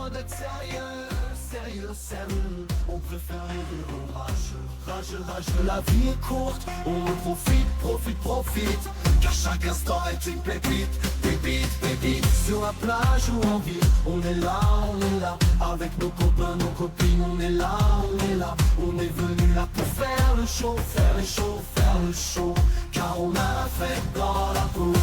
besoin d'être sérieux, sérieux. On préfère rire au rageux. La vie est courte, on en profite. Car chaque instant est une pépite. Sur la plage ou en ville, on est là. Avec nos copains, nos copines, on est là. On est venu là pour faire le show. Car on a la fête dans la peau.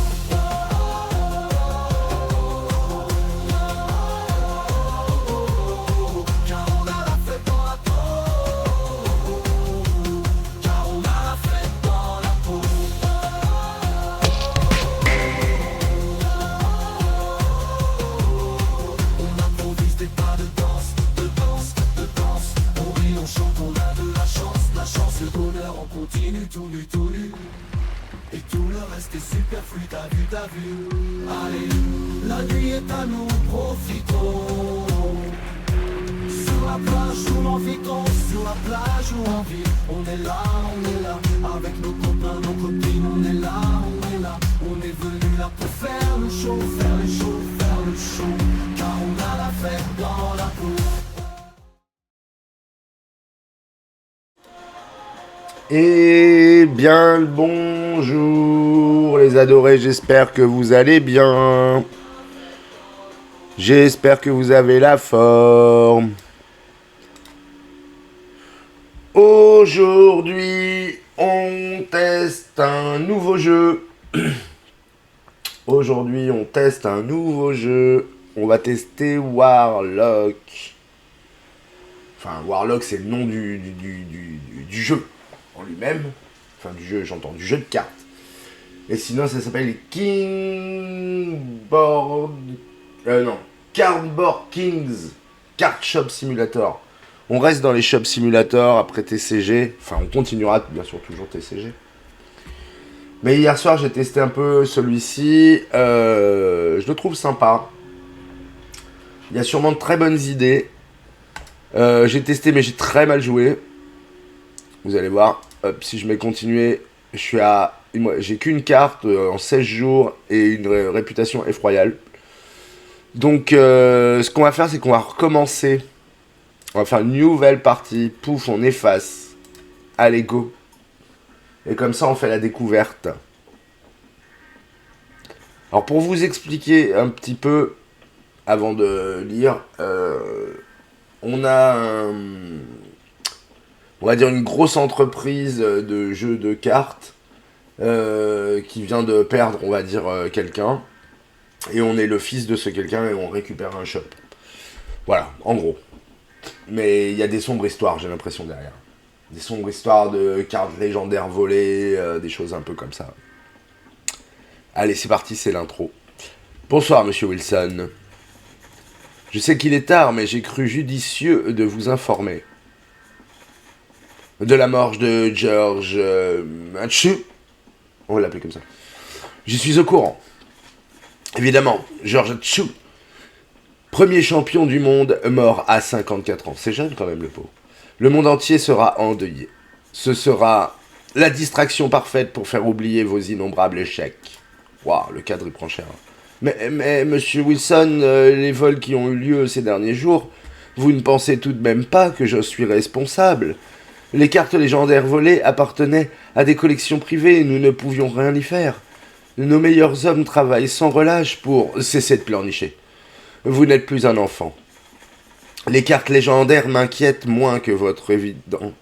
Le bonheur on continue tout nu. Et tout le reste est superflu, t'as vu. Allez, la nuit est à nous, profitons. Sur la plage ou en vitons, sur la plage ou en ville, on est là. Avec nos copains, nos copines, on est là. On est venu là pour faire le show. Car on a la fête dans la peau. Eh bien le bonjour les adorés, j'espère que vous allez bien. J'espère que vous avez la forme. Aujourd'hui, on teste un nouveau jeu. On va tester Warlock. Enfin, Warlock, c'est le nom du jeu en lui-même. Enfin, du jeu, j'entends, du jeu de cartes. Et sinon, ça s'appelle Cardboard Kings Card Shop Simulator. On reste dans les Shop Simulator après TCG. Enfin, on continuera, bien sûr, toujours TCG. Mais hier soir, j'ai testé un peu celui-ci. Je le trouve sympa. Il y a sûrement de très bonnes idées. J'ai testé, mais j'ai très mal joué. Vous allez voir. Hop, si je mets continuer, j'ai qu'une carte en 16 jours et une réputation effroyable. Donc, ce qu'on va faire, c'est qu'on va recommencer. On va faire une nouvelle partie. Pouf, on efface. Allez, go. Et comme ça, on fait la découverte. Alors, pour vous expliquer un petit peu, avant de lire, on a on va dire une grosse entreprise de jeux de cartes qui vient de perdre, on va dire, quelqu'un. Et on est le fils de ce quelqu'un et on récupère un shop. Voilà, en gros. Mais il y a des sombres histoires, j'ai l'impression, derrière. Des sombres histoires de cartes légendaires volées, des choses un peu comme ça. Allez, c'est parti, c'est l'intro. Bonsoir, monsieur Wilson. Je sais qu'il est tard, mais j'ai cru judicieux de vous informer de la mort de George Mathieu. On va l'appeler comme ça. J'y suis au courant. Évidemment, George Mathieu, premier champion du monde, mort à 54 ans. C'est jeune quand même, le pauvre. Le monde entier sera endeuillé. Ce sera la distraction parfaite pour faire oublier vos innombrables échecs. Waouh, le cadre il prend cher. Mais monsieur Wilson, les vols qui ont eu lieu ces derniers jours, vous ne pensez tout de même pas que je suis responsable? Les cartes légendaires volées appartenaient à des collections privées et nous ne pouvions rien y faire. Nos meilleurs hommes travaillent sans relâche pour cesser de pleurnicher. Vous n'êtes plus un enfant. Les cartes légendaires m'inquiètent moins que votre évident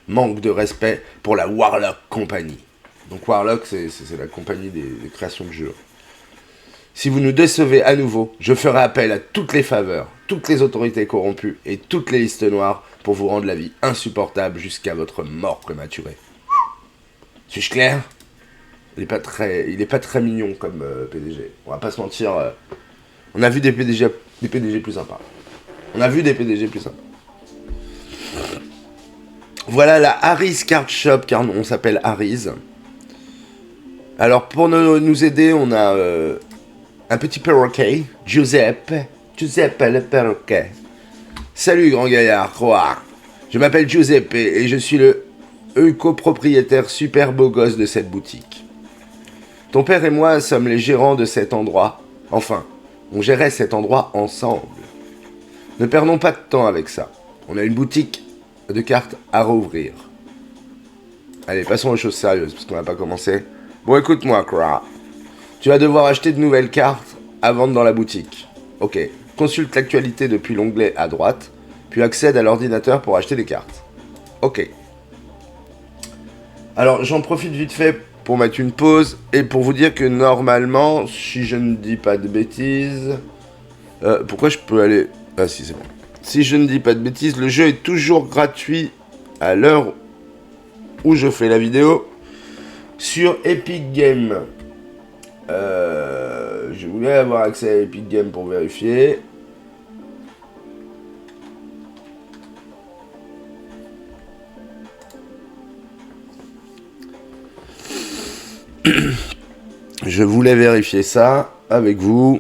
manque de respect pour la Warlock Company. Donc Warlock, c'est la compagnie des créations de jeux. Si vous nous décevez à nouveau, je ferai appel à toutes les faveurs, toutes les autorités corrompues et toutes les listes noires pour vous rendre la vie insupportable jusqu'à votre mort prématurée. Suis-je clair ? Il est pas très mignon comme PDG. On va pas se mentir. On a vu des PDG plus sympas. Voilà la Harris Card Shop, car on s'appelle Harris. Alors pour nous aider, on a un petit perroquet, Giuseppe le perroquet. Salut grand gaillard, croire. Je m'appelle Giuseppe et je suis le copropriétaire super beau gosse de cette boutique. Ton père et moi sommes les gérants de cet endroit. Enfin, on gérait cet endroit ensemble. Ne perdons pas de temps avec ça. On a une boutique de cartes à rouvrir. Allez, passons aux choses sérieuses, parce qu'on n'a pas commencé. Bon, écoute-moi, Cra. Tu vas devoir acheter de nouvelles cartes à vendre dans la boutique. Ok. Consulte l'actualité depuis l'onglet à droite, puis accède à l'ordinateur pour acheter des cartes. Ok. Alors, j'en profite vite fait pour mettre une pause et pour vous dire que normalement, si je ne dis pas de bêtises... pourquoi je peux aller... Ah si, c'est bon. Si je ne dis pas de bêtises, le jeu est toujours gratuit à l'heure où je fais la vidéo sur Epic Games. Je voulais avoir accès à Epic Games pour vérifier. Je voulais vérifier ça avec vous.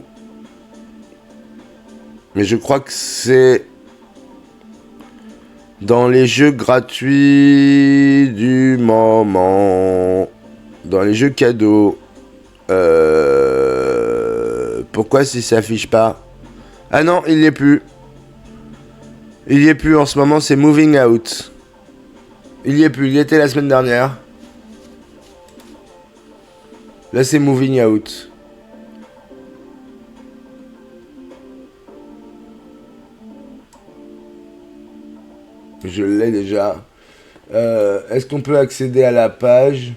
Mais je crois que c'est dans les jeux gratuits du moment. Dans les jeux cadeaux. Pourquoi si ça affiche pas? Ah non, il n'y est plus. Il n'y est plus en ce moment, c'est Moving Out. Il n'y est plus, il y était la semaine dernière. Là c'est Moving Out. Je l'ai déjà. Est-ce qu'on peut accéder à la page?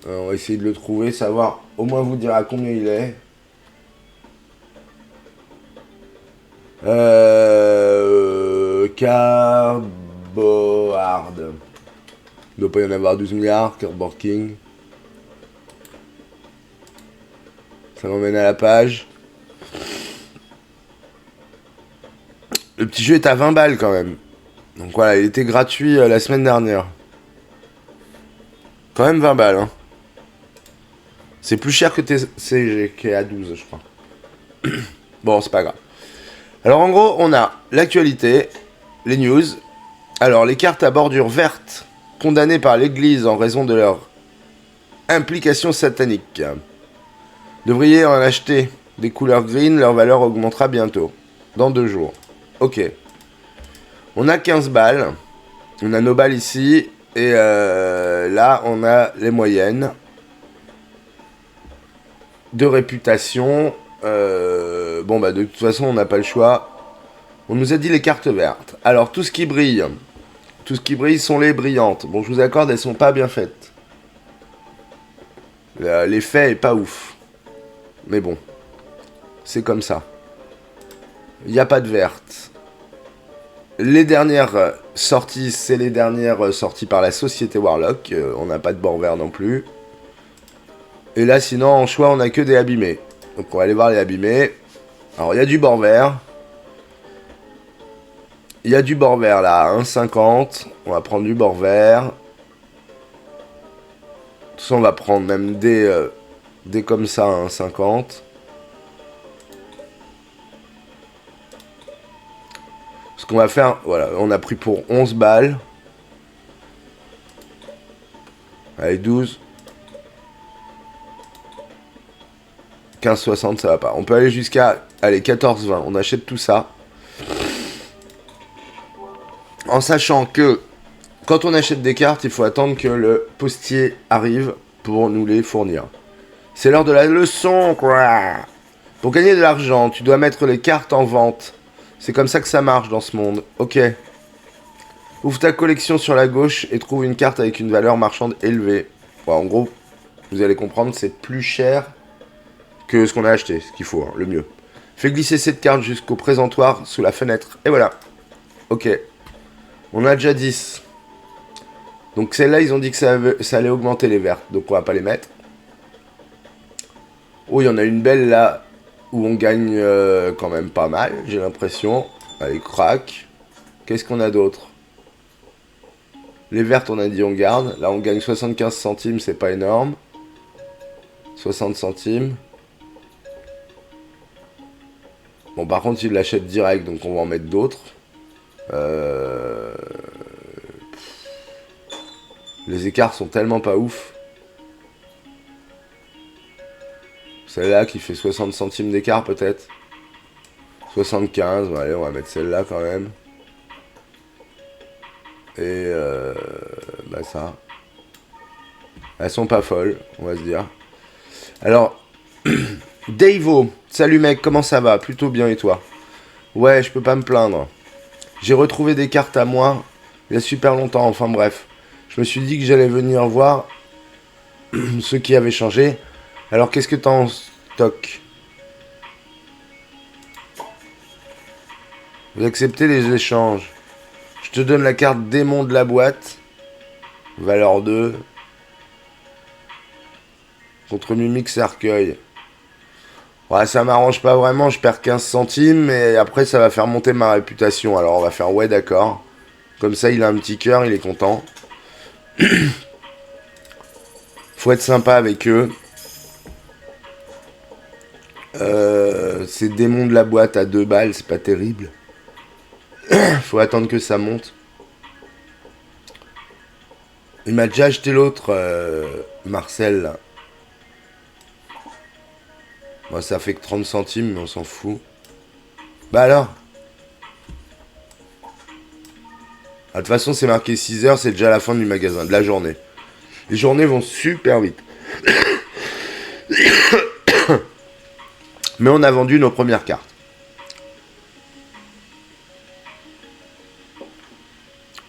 On va essayer de le trouver, savoir, au moins vous dire à combien il est. Cardboard. Il doit pas y en avoir 12 milliards, Cardboard King. Ça m'emmène à la page. Le petit jeu est à 20 balles quand même. Donc voilà, il était gratuit la semaine dernière. Quand même 20 balles, hein. C'est plus cher que TCG, qui est à 12, je crois. Bon, c'est pas grave. Alors en gros, on a l'actualité, les news. Alors, les cartes à bordure verte, condamnées par l'église en raison de leur implication satanique. Devriez en acheter des couleurs green, leur valeur augmentera bientôt. Dans 2 jours. Ok. On a 15 balles. On a nos balles ici. Et là, on a les moyennes. De réputation. Bon, bah, de toute façon, on n'a pas le choix. On nous a dit les cartes vertes. Alors, tout ce qui brille. Tout ce qui brille sont les brillantes. Bon, je vous accorde, elles sont pas bien faites. L'effet est pas ouf. Mais bon. C'est comme ça. Il n'y a pas de verte. Les dernières sorties, c'est les dernières sorties par la société Warlock. On n'a pas de bord vert non plus. Et là, sinon, en choix, on n'a que des abîmés. Donc, on va aller voir les abîmés. Alors, il y a du bord vert. Il y a du bord vert là, 1,50. On va prendre du bord vert. De toute façon, on va prendre même des comme ça, 1,50. Ce qu'on va faire, voilà, on a pris pour 11 balles. Allez, 12. 15,60, ça va pas. On peut aller jusqu'à, allez, 14,20. On achète tout ça. En sachant que, quand on achète des cartes, il faut attendre que le postier arrive pour nous les fournir. C'est l'heure de la leçon, quoi. Pour gagner de l'argent, tu dois mettre les cartes en vente. C'est comme ça que ça marche dans ce monde. Ok. Ouvre ta collection sur la gauche et trouve une carte avec une valeur marchande élevée. Bon, en gros, vous allez comprendre, c'est plus cher que ce qu'on a acheté, ce qu'il faut, hein, le mieux. Fais glisser cette carte jusqu'au présentoir sous la fenêtre. Et voilà. Ok. On a déjà 10. Donc celle-là, ils ont dit que ça allait augmenter les vertes. Donc on va pas les mettre. Oh, il y en a une belle là où on gagne quand même pas mal, j'ai l'impression. Allez, crack. Qu'est-ce qu'on a d'autre? Les vertes, on a dit on garde. Là, on gagne 75 centimes, c'est pas énorme. 60 centimes. Bon, par contre, il l'achète direct, donc on va en mettre d'autres. Les écarts sont tellement pas ouf. Celle-là qui fait 60 centimes d'écart peut-être. 75, allez, on va mettre celle-là quand même. Et bah ça. Elles sont pas folles, on va se dire. Alors, Davo, salut mec, comment ça va? Plutôt bien et toi? Ouais, je peux pas me plaindre. J'ai retrouvé des cartes à moi, il y a super longtemps, enfin bref. Je me suis dit que j'allais venir voir ce qui avait changé. Alors qu'est-ce que t'as en stock? Vous acceptez les échanges. Je te donne la carte démon de la boîte. Valeur 2. Contre Mimic Cercueil. Ouais, ça m'arrange pas vraiment, je perds 15 centimes, mais après ça va faire monter ma réputation. Alors on va faire ouais d'accord. Comme ça il a un petit cœur, il est content. Faut être sympa avec eux. C'est démon de la boîte à 2 balles, c'est pas terrible. Faut attendre que ça monte. Il m'a déjà acheté l'autre, Marcel, là. Bon, ça fait que 30 centimes, mais on s'en fout. Bah alors? De toute façon, c'est marqué 6 heures, c'est déjà la fin du magasin, de la journée. Les journées vont super vite. Mais on a vendu nos premières cartes.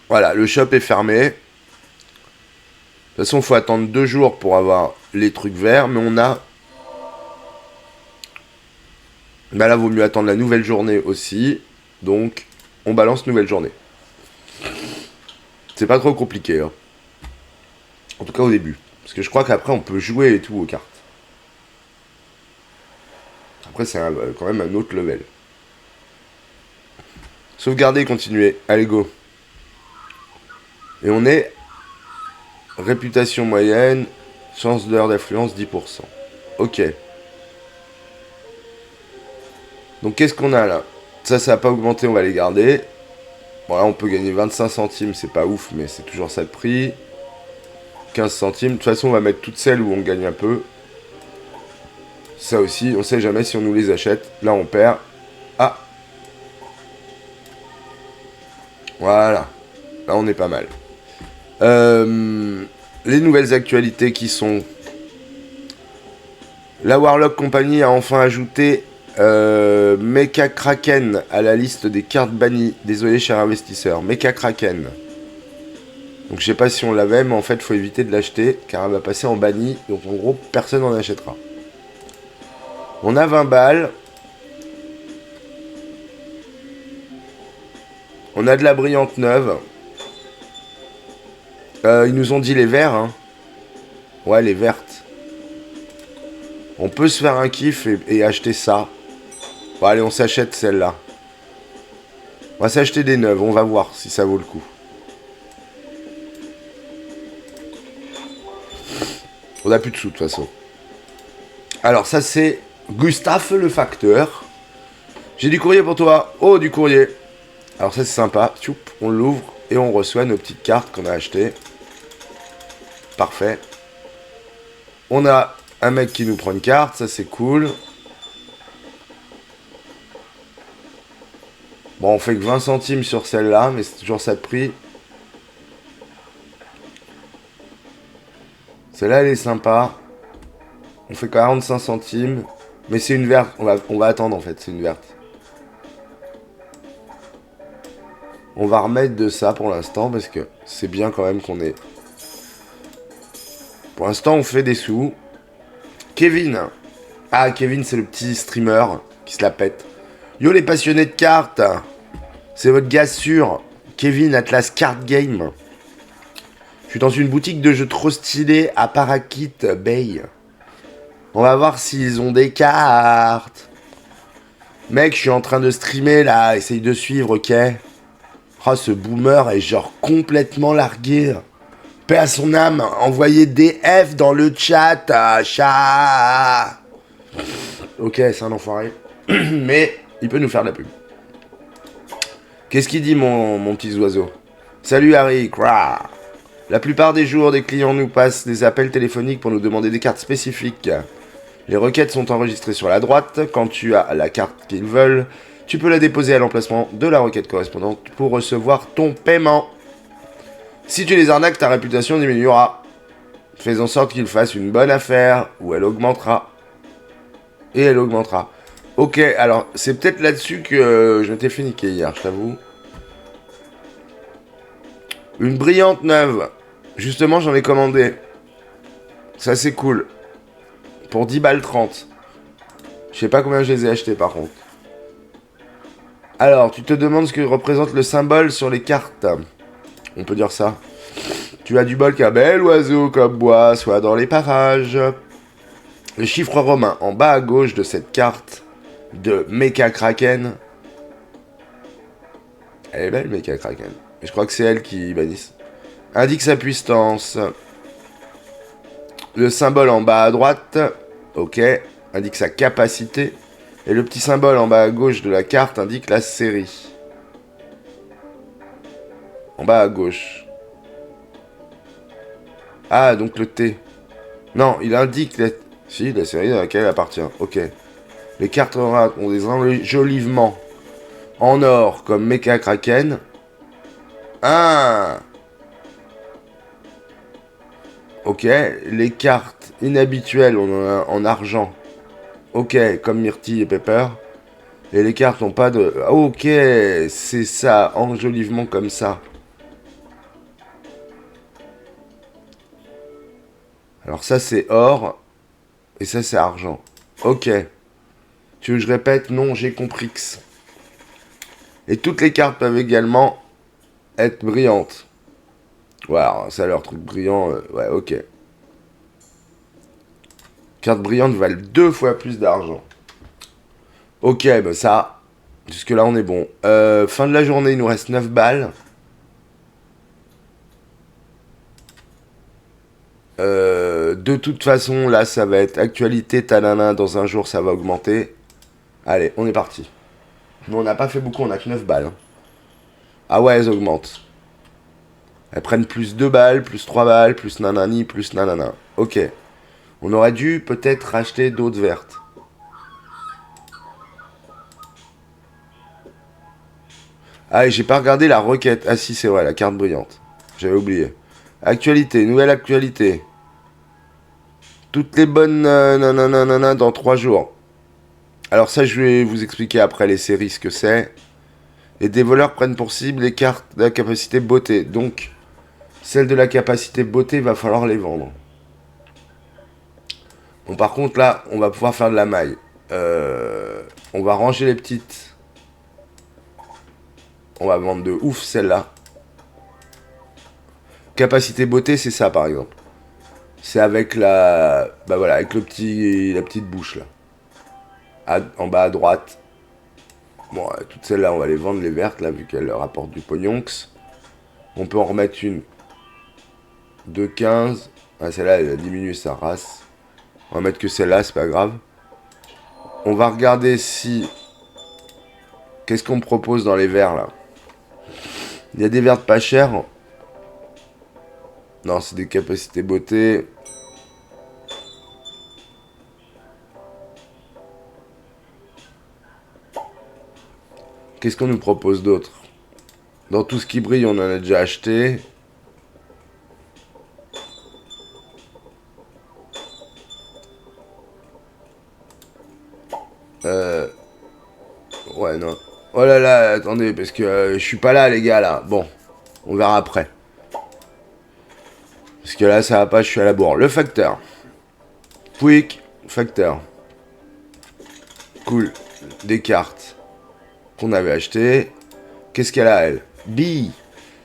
Voilà, le shop est fermé. De toute façon, il faut attendre 2 jours pour avoir les trucs verts, mais on a... Bah là, vaut mieux attendre la nouvelle journée aussi. Donc, on balance nouvelle journée. C'est pas trop compliqué. Hein. En tout cas, au début. Parce que je crois qu'après, on peut jouer et tout aux cartes. Après, c'est quand même un autre level. Sauvegarder, continuer. Allez, go. Et on est... Réputation moyenne. Chance d'heure d'affluence, 10%. Ok. Donc qu'est-ce qu'on a là? Ça n'a pas augmenté, on va les garder. Bon là on peut gagner 25 centimes, c'est pas ouf, mais c'est toujours ça de prix. 15 centimes, de toute façon on va mettre toutes celles où on gagne un peu. Ça aussi, on sait jamais si on nous les achète. Là on perd. Ah. Voilà. Là on est pas mal. Les nouvelles actualités qui sont... La Warlock Company a enfin ajouté... Mecha Kraken à la liste des cartes bannies. Désolé cher investisseur. Mecha Kraken. Donc je sais pas si on l'avait, mais en fait faut éviter de l'acheter car elle va passer en banni. Donc en gros personne n'en achètera. On a 20 balles. On a de la brillante neuve. Ils nous ont dit les verts. Hein. Ouais, les vertes. On peut se faire un kiff et acheter ça. Bon, allez, on s'achète celle-là. On va s'acheter des neuves, on va voir si ça vaut le coup. On a plus de sous de toute façon. Alors ça c'est Gustave le facteur. J'ai du courrier pour toi. Oh, du courrier. Alors ça c'est sympa. Tchoup, on l'ouvre et on reçoit nos petites cartes qu'on a achetées. Parfait. On a un mec qui nous prend une carte, ça c'est cool. Bon, on fait que 20 centimes sur celle-là, mais c'est toujours ça de prix. Celle-là, elle est sympa. On fait 45 centimes. Mais c'est une verte. On va attendre, en fait. C'est une verte. On va remettre de ça pour l'instant, parce que c'est bien quand même qu'on ait... Pour l'instant, on fait des sous. Kevin. Ah, Kevin, c'est le petit streamer qui se la pète. Yo, les passionnés de cartes. C'est votre gars sûr. Kevin Atlas Card Game. Je suis dans une boutique de jeux trop stylée à Parakit Bay. On va voir s'ils ont des cartes. Mec, je suis en train de streamer là. Essaye de suivre, ok? Oh, ce boomer est genre complètement largué. Paix à son âme. Envoyez des F dans le chat. Chat. Ok, c'est un enfoiré. Mais il peut nous faire de la pub. Qu'est-ce qu'il dit mon petit oiseau? Salut Harry. Crah. La plupart des jours, des clients nous passent des appels téléphoniques pour nous demander des cartes spécifiques. Les requêtes sont enregistrées sur la droite. Quand tu as la carte qu'ils veulent, Tu peux la déposer à l'emplacement de la requête correspondante pour recevoir ton paiement. Si tu les arnaques, ta réputation diminuera. Fais en sorte qu'ils fassent une bonne affaire ou elle augmentera. Et elle augmentera. Ok, alors c'est peut-être là-dessus que je m'étais fait niquer hier, je t'avoue. Une brillante neuve. Justement, j'en ai commandé. Ça, c'est cool. Pour 10 balles 30. Je sais pas combien je les ai achetés, par contre. Alors, tu te demandes ce que représente le symbole sur les cartes. On peut dire ça. Tu as du bol qu'un bel oiseau comme bois soit dans les parages. Le chiffre romain en bas à gauche de cette carte de Mecha Kraken. Elle est belle, Mecha Kraken. Et je crois que c'est elle qui bannisse. Indique sa puissance. Le symbole en bas à droite. Ok. Indique sa capacité. Et le petit symbole en bas à gauche de la carte indique la série. En bas à gauche. Ah, donc le T. Non, il indique la série à laquelle elle appartient. Ok. Les cartes ont des enjolivements en or comme Mecha Kraken. Ah. Ok. Les cartes inhabituelles, on en a en argent. Ok, comme Myrtille et Pepper. Et les cartes n'ont pas de... Ok, c'est ça, enjolivement comme ça. Alors ça c'est or. Et ça c'est argent. Ok. Tu veux que je répète? Non, j'ai compris. Et toutes les cartes peuvent également être brillantes. Voilà, ça a leur truc brillant. Ouais, ok. Cartes brillantes valent 2 fois plus d'argent. Ok, bah ça, jusque là on est bon. Fin de la journée, il nous reste 9 balles. De toute façon, là ça va être actualité, tanana, dans un jour ça va augmenter. Allez, on est parti. Mais on n'a pas fait beaucoup, on a que 9 balles. Hein. Ah ouais, elles augmentent. Elles prennent plus 2 balles, plus 3 balles, plus nanani, plus nanana. Ok. On aurait dû peut-être racheter d'autres vertes. Ah, et j'ai pas regardé la requête. Ah si, c'est vrai, la carte brillante. J'avais oublié. Actualité, nouvelle actualité. Toutes les bonnes nanana dans 3 jours. Alors ça, je vais vous expliquer après les séries ce que c'est. Et des voleurs prennent pour cible les cartes de la capacité beauté. Donc, celles de la capacité beauté, il va falloir les vendre. Bon, par contre, là, on va pouvoir faire de la maille. On va ranger les petites. On va vendre de ouf celle-là. Capacité beauté, c'est ça, par exemple. C'est avec la... Bah voilà, avec la petite bouche, là. En bas à droite. Bon, toutes celles-là, on va les vendre, les vertes, là, vu qu'elles rapportent du pognonx. On peut en remettre une de 15. Ah, celle-là, elle a diminué sa race. On va mettre que celle-là, c'est pas grave. On va regarder si... Qu'est-ce qu'on me propose dans les verts, là? Il y a des vertes pas chères. Non, c'est des capacités beauté. Qu'est-ce qu'on nous propose d'autre? Dans tout ce qui brille, on en a déjà acheté. Ouais, non. Oh là là, attendez, parce que je suis pas là, les gars, là. Bon, on verra après. Parce que là, ça va pas, je suis à la bourre. Le facteur. Quick, facteur. Cool. Des cartes qu'on avait achetées. Qu'est-ce qu'elle a, elle? Bille.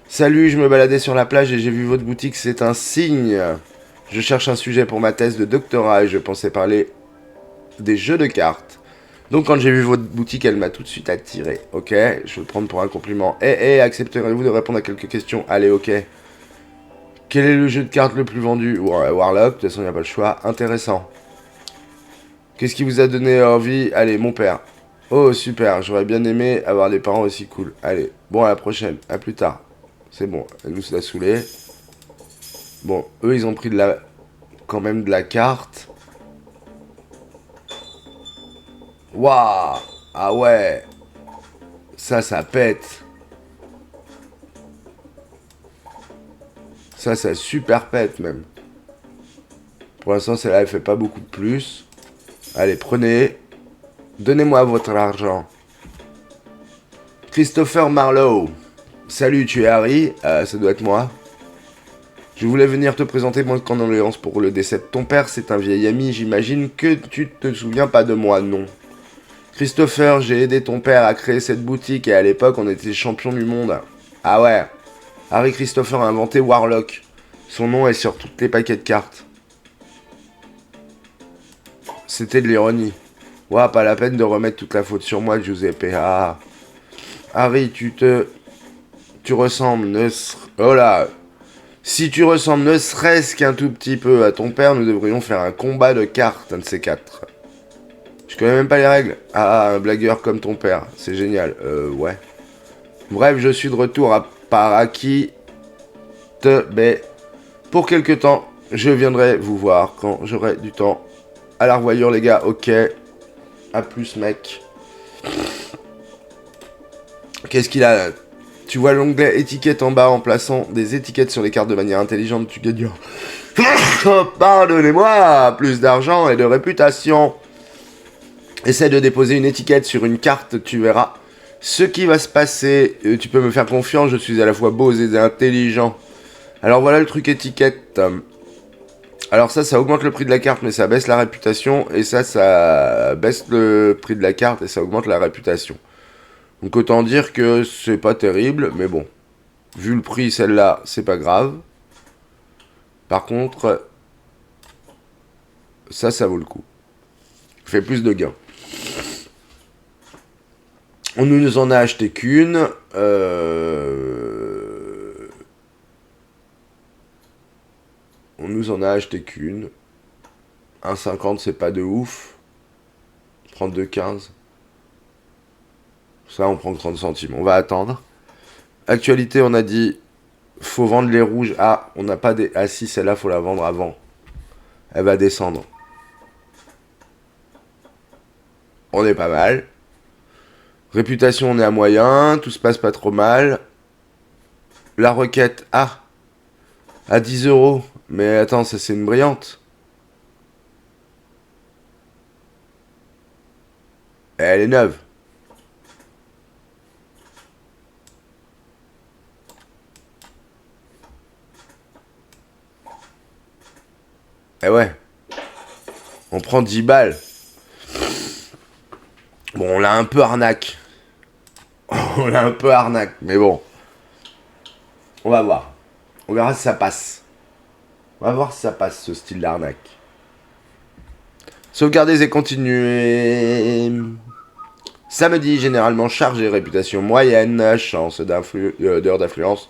Salut, je me baladais sur la plage et j'ai vu votre boutique, c'est un signe. Je cherche un sujet pour ma thèse de doctorat et je pensais parler des jeux de cartes. Donc quand j'ai vu votre boutique, elle m'a tout de suite attiré. Ok, je vais le prendre pour un compliment. Accepterez-vous de répondre à quelques questions? Allez, ok. Quel est le jeu de cartes le plus vendu? Warlock, de toute façon, il n'y a pas le choix. Intéressant. Qu'est-ce qui vous a donné envie? Allez, mon père. Oh, super, j'aurais bien aimé avoir des parents aussi cool. Allez, bon, à la prochaine, à plus tard. C'est bon, elle nous l'a saoulé. Bon, eux, ils ont pris quand même de la carte. Waouh. Ah ouais. Ça pète. Ça super pète même. Pour l'instant, celle-là, elle fait pas beaucoup de plus. Allez, prenez. Donnez-moi votre argent. Christopher Marlowe. Salut, tu es Harry. Ça doit être moi. Je voulais venir te présenter mon condoléances pour le décès de ton père. C'est un vieil ami. J'imagine que tu te souviens pas de moi, non. Christopher, j'ai aidé ton père à créer cette boutique et à l'époque, on était champion du monde. Ah ouais. Harry Christopher a inventé Warlock. Son nom est sur tous les paquets de cartes. C'était de l'ironie. Ouah, pas la peine de remettre toute la faute sur moi, Giuseppe. Ah. Harry, tu ressembles, oh là. Si tu ressembles ne serait-ce qu'un tout petit peu à ton père, nous devrions faire un combat de cartes, un de ces quatre. Je connais même pas les règles. Ah, un blagueur comme ton père. C'est génial. Ouais. Bref, je suis de retour à Parakite Bay. Pour quelque temps, je viendrai vous voir quand j'aurai du temps. À la revoyure, les gars. Ok. À plus, mec. Qu'est-ce qu'il a là? Tu vois l'onglet étiquette en bas en plaçant des étiquettes sur les cartes de manière intelligente. Tu gagnes. Pardonnez-moi. Plus d'argent et de réputation. Essaie de déposer une étiquette sur une carte, tu verras ce qui va se passer. Tu peux me faire confiance, je suis à la fois beau et intelligent. Alors voilà le truc étiquette. Alors ça augmente le prix de la carte, mais ça baisse la réputation. Et ça baisse le prix de la carte et ça augmente la réputation. Donc autant dire que c'est pas terrible, mais bon. Vu le prix, celle-là, c'est pas grave. Par contre, ça vaut le coup. Fait plus de gains. On nous en a acheté qu'une. On nous en a acheté qu'une. 1,50 c'est pas de ouf. 32,15. Ça on prend 30 centimes. On va attendre. Actualité, on a dit faut vendre les rouges. Ah, on n'a pas des. Ah si, celle-là faut la vendre avant. Elle va descendre. On est pas mal. Réputation, on est à moyen. Tout se passe pas trop mal. La requête, à 10 €. Mais attends, ça c'est une brillante. Elle est neuve. Eh ouais. On prend 10 balles. Bon, on l'a un peu arnaque. On l'a un peu arnaque, mais bon. On va voir. On verra si ça passe. On va voir si ça passe, ce style d'arnaque. Sauvegardez et continuez. Samedi, généralement chargé, réputation moyenne, chance d'heure d'affluence.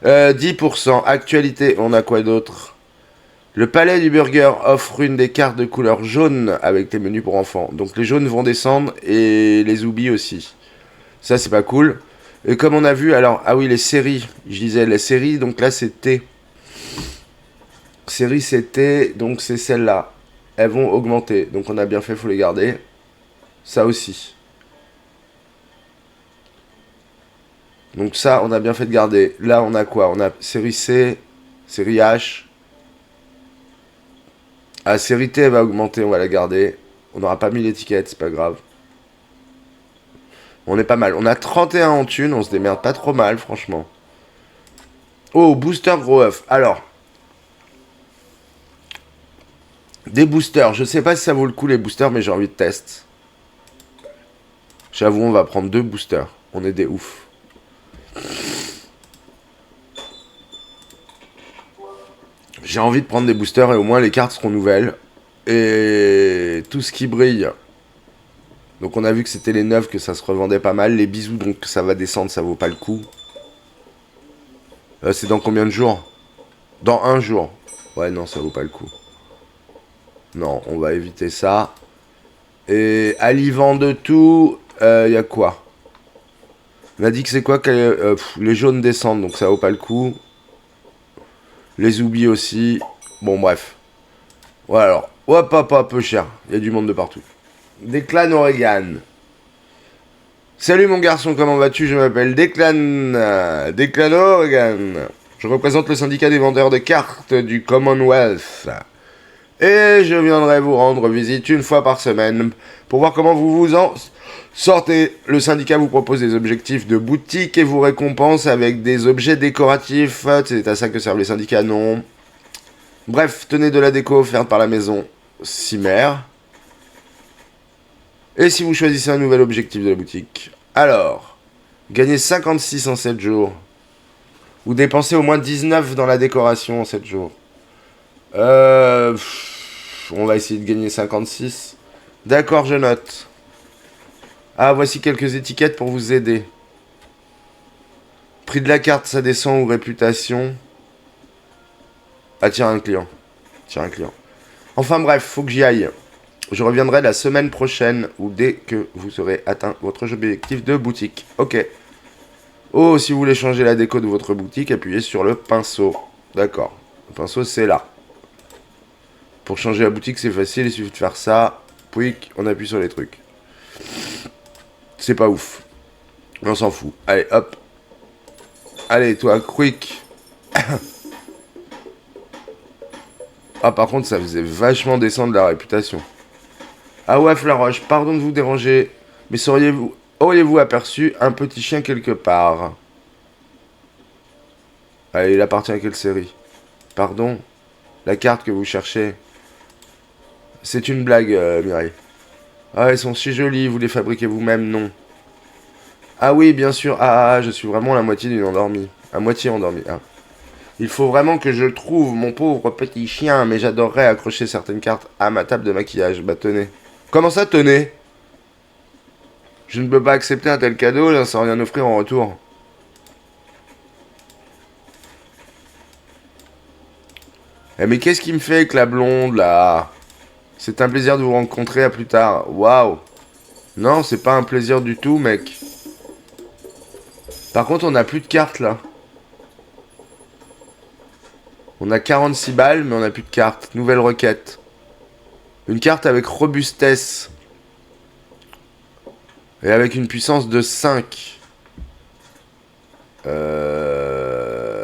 10%. Actualité, on a quoi d'autre? Le palais du burger offre une des cartes de couleur jaune avec les menus pour enfants. Donc les jaunes vont descendre et les oublis aussi. Ça, c'est pas cool. Et comme on a vu, alors, ah oui, les séries. Je disais les séries, donc là, c'est T. Série, c'est T, donc c'est celle-là. Elles vont augmenter. Donc on a bien fait, faut les garder. Ça aussi. Donc ça, on a bien fait de garder. Là, on a quoi? On a série C, série H. Ah, série T, elle va augmenter, on va la garder. On n'aura pas mis l'étiquette, c'est pas grave. On est pas mal. On a 31 en thunes, on se démerde pas trop mal, franchement. Oh, booster gros œuf. Alors. Des boosters. Je sais pas si ça vaut le coup les boosters, mais j'ai envie de tester. J'avoue, on va prendre 2 boosters. On est des oufs. J'ai envie de prendre des boosters et au moins les cartes seront nouvelles. Et tout ce qui brille. Donc on a vu que c'était les 9 que ça se revendait pas mal. Les bisous, donc ça va descendre, ça vaut pas le coup. C'est dans combien de jours? Dans 1 jour. Ouais, non, ça vaut pas le coup. Non, on va éviter ça. Et à l'ivant de tout, y a quoi? On a dit que c'est quoi les jaunes descendent, donc ça vaut pas le coup. Les oublis aussi. Bon, bref. Voilà, alors. Hop, hop, hop, peu cher. Il y a du monde de partout. Des clans Oregon. Salut mon garçon, comment vas-tu? Je m'appelle Declan. Declan Organ. Je représente le syndicat des vendeurs de cartes du Commonwealth. Et je viendrai vous rendre visite une fois par semaine pour voir comment vous vous en sortez. Le syndicat vous propose des objectifs de boutique et vous récompense avec des objets décoratifs. C'est à ça que servent les syndicats, non? Bref, tenez de la déco offerte par la maison Cimer. Et si vous choisissez un nouvel objectif de la boutique, alors, gagnez 56 en 7 jours. Ou dépensez au moins 19 dans la décoration en 7 jours. On va essayer de gagner 56. D'accord, je note. Ah, voici quelques étiquettes pour vous aider. Prix de la carte, ça descend ou réputation. Ah, tiens, un client. Enfin bref, faut que j'y aille. Je reviendrai la semaine prochaine ou dès que vous aurez atteint votre objectif de boutique. Ok. Oh, si vous voulez changer la déco de votre boutique, appuyez sur le pinceau. D'accord. Le pinceau, c'est là. Pour changer la boutique, c'est facile. Il suffit de faire ça. Puis, on appuie sur les trucs. C'est pas ouf. Mais on s'en fout. Allez, hop. Allez, toi, quick. Ah, par contre, ça faisait vachement descendre la réputation. Ah ouais, Flaroche, pardon de vous déranger, mais auriez-vous aperçu un petit chien quelque part? Allez, il appartient à quelle série? Pardon? La carte que vous cherchez? C'est une blague, Mireille. Ah, elles sont si jolies, vous les fabriquez vous-même, non? Ah oui, bien sûr, je suis vraiment la moitié d'une endormie. À moitié endormie, ah. Il faut vraiment que je trouve mon pauvre petit chien, mais j'adorerais accrocher certaines cartes à ma table de maquillage. Bah tenez. Comment ça, tenez? Je ne peux pas accepter un tel cadeau là, sans rien offrir en retour. Eh mais qu'est-ce qui me fait avec la blonde là? C'est un plaisir de vous rencontrer, à plus tard. Waouh. Non, c'est pas un plaisir du tout, mec. Par contre, on a plus de cartes là. On a 46 balles, mais on a plus de cartes. Nouvelle requête. Une carte avec robustesse. Et avec une puissance de 5.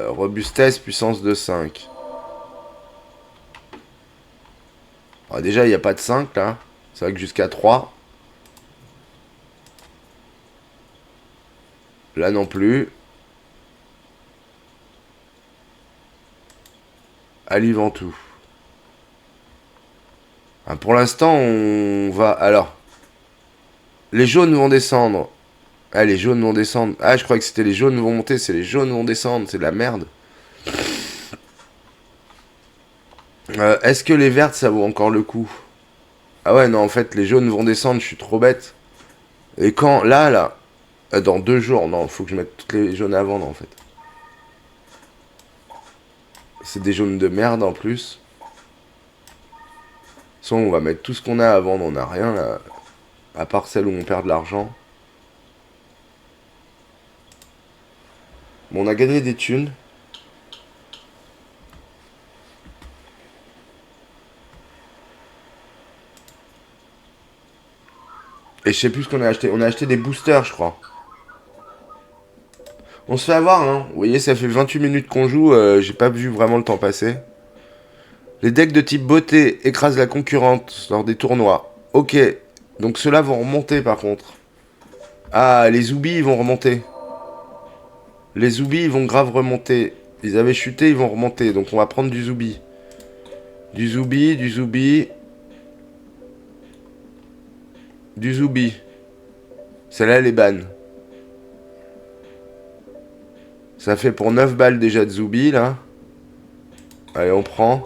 Robustesse, puissance de 5. Alors déjà, il n'y a pas de 5 là. C'est vrai que jusqu'à 3. Là non plus. Ali Ventoux. Ah, pour l'instant, on va... Alors. Les jaunes vont descendre. Ah, les jaunes vont descendre. Ah, je croyais que c'était les jaunes vont monter. C'est les jaunes vont descendre. C'est de la merde. Est-ce que les vertes, ça vaut encore le coup? Ah ouais, non, en fait, les jaunes vont descendre. Je suis trop bête. Et quand... Là... Dans 2 jours. Non, faut que je mette toutes les jaunes à vendre, en fait. C'est des jaunes de merde, en plus. Soit on va mettre tout ce qu'on a à vendre. On n'a rien, là. À part celle où on perd de l'argent. Bon, on a gagné des thunes. Et je sais plus ce qu'on a acheté. On a acheté des boosters, je crois. On se fait avoir, hein. Vous voyez, ça fait 28 minutes qu'on joue. J'ai pas vu vraiment le temps passer. Les decks de type beauté écrasent la concurrente lors des tournois. Ok. Donc ceux-là vont remonter, par contre. Ah, les Zoubis, ils vont remonter. Les Zoubis, ils vont grave remonter. Ils avaient chuté, ils vont remonter. Donc on va prendre du Zoubi. Du Zoubi, du Zoubi. Du Zoubi. Celle-là, elle est banne. Ça fait pour 9 balles déjà de Zoubi, là. Allez, on prend.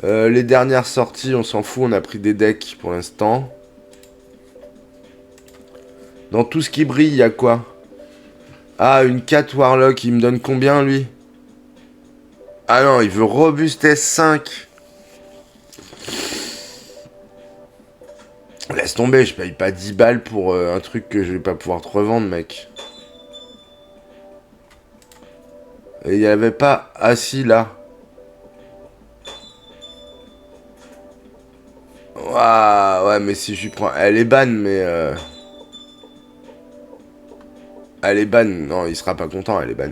Les dernières sorties, on s'en fout. On a pris des decks pour l'instant. Dans tout ce qui brille, il y a quoi? Ah, une 4 Warlock. Il me donne combien, lui? Ah non, il veut Robustesse 5. Laisse tomber, je paye pas 10 balles pour un truc que je vais pas pouvoir te revendre, mec. Et il y avait pas assis là. Ah, ouais, mais si je lui prends... Elle est ban, mais... Elle est ban. Non, il sera pas content, elle est ban.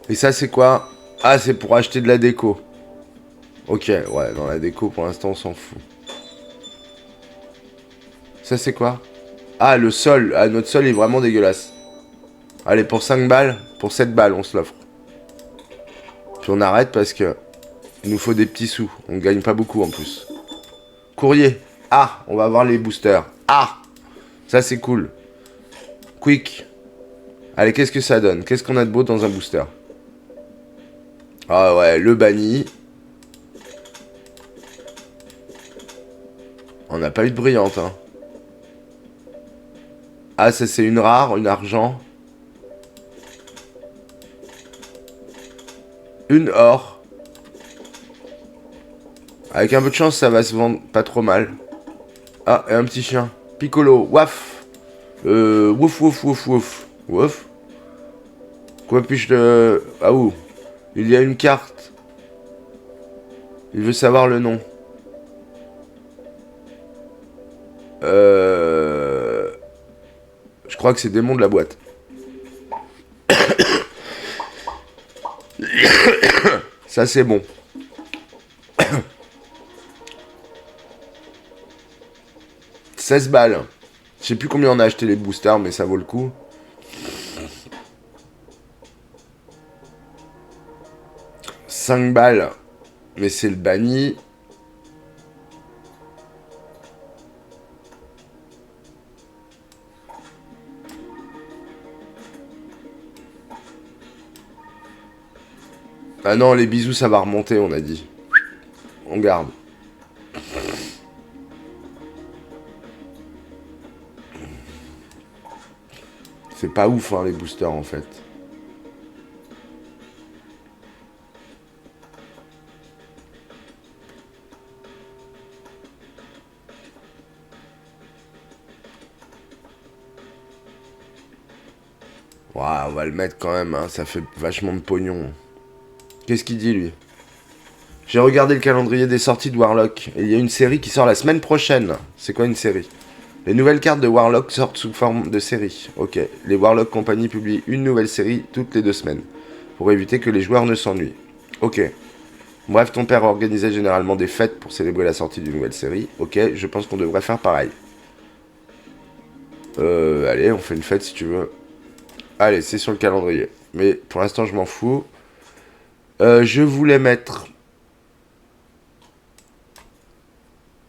Et ça, c'est quoi? Ah, c'est pour acheter de la déco. Ok, ouais, dans la déco, pour l'instant, on s'en fout. Ça, c'est quoi? Ah, le sol. Ah, notre sol est vraiment dégueulasse. Allez, pour 5 balles, pour 7 balles, on se l'offre. Puis on arrête parce que... Il nous faut des petits sous. On gagne pas beaucoup, en plus. Courrier. Ah, on va avoir les boosters. Ah, ça, c'est cool. Quick. Allez, qu'est-ce que ça donne? Qu'est-ce qu'on a de beau dans un booster? Ah ouais, le banni. On n'a pas eu de brillante, hein. Ah, ça c'est une rare, une argent. Une or. Avec un peu de chance, ça va se vendre pas trop mal. Ah, et un petit chien. Piccolo, waf. Wouf, wouf, wouf, wouf. Wouf. Quoi puis-je te... Ah, ouh. Il y a une carte. Il veut savoir le nom. Je crois que c'est Démon de la boîte. Ça, c'est bon. 16 balles. Je sais plus combien on a acheté les boosters, mais ça vaut le coup. « 5 balles. Mais c'est le banni. Ah non, les bisous, ça va remonter, on a dit. On garde. C'est pas ouf, hein, les boosters, en fait. Ouais, on va le mettre quand même, hein, ça fait vachement de pognon. Qu'est-ce qu'il dit, lui? J'ai regardé le calendrier des sorties de Warlock, et il y a une série qui sort la semaine prochaine. C'est quoi une série? Les nouvelles cartes de Warlock sortent sous forme de série. Ok, les Warlock Company publient une nouvelle série toutes les 2 semaines, pour éviter que les joueurs ne s'ennuient. Ok. Bref, ton père organisait généralement des fêtes pour célébrer la sortie d'une nouvelle série. Ok, je pense qu'on devrait faire pareil. Allez, on fait une fête si tu veux. Allez, c'est sur le calendrier. Mais pour l'instant, je m'en fous. Je voulais mettre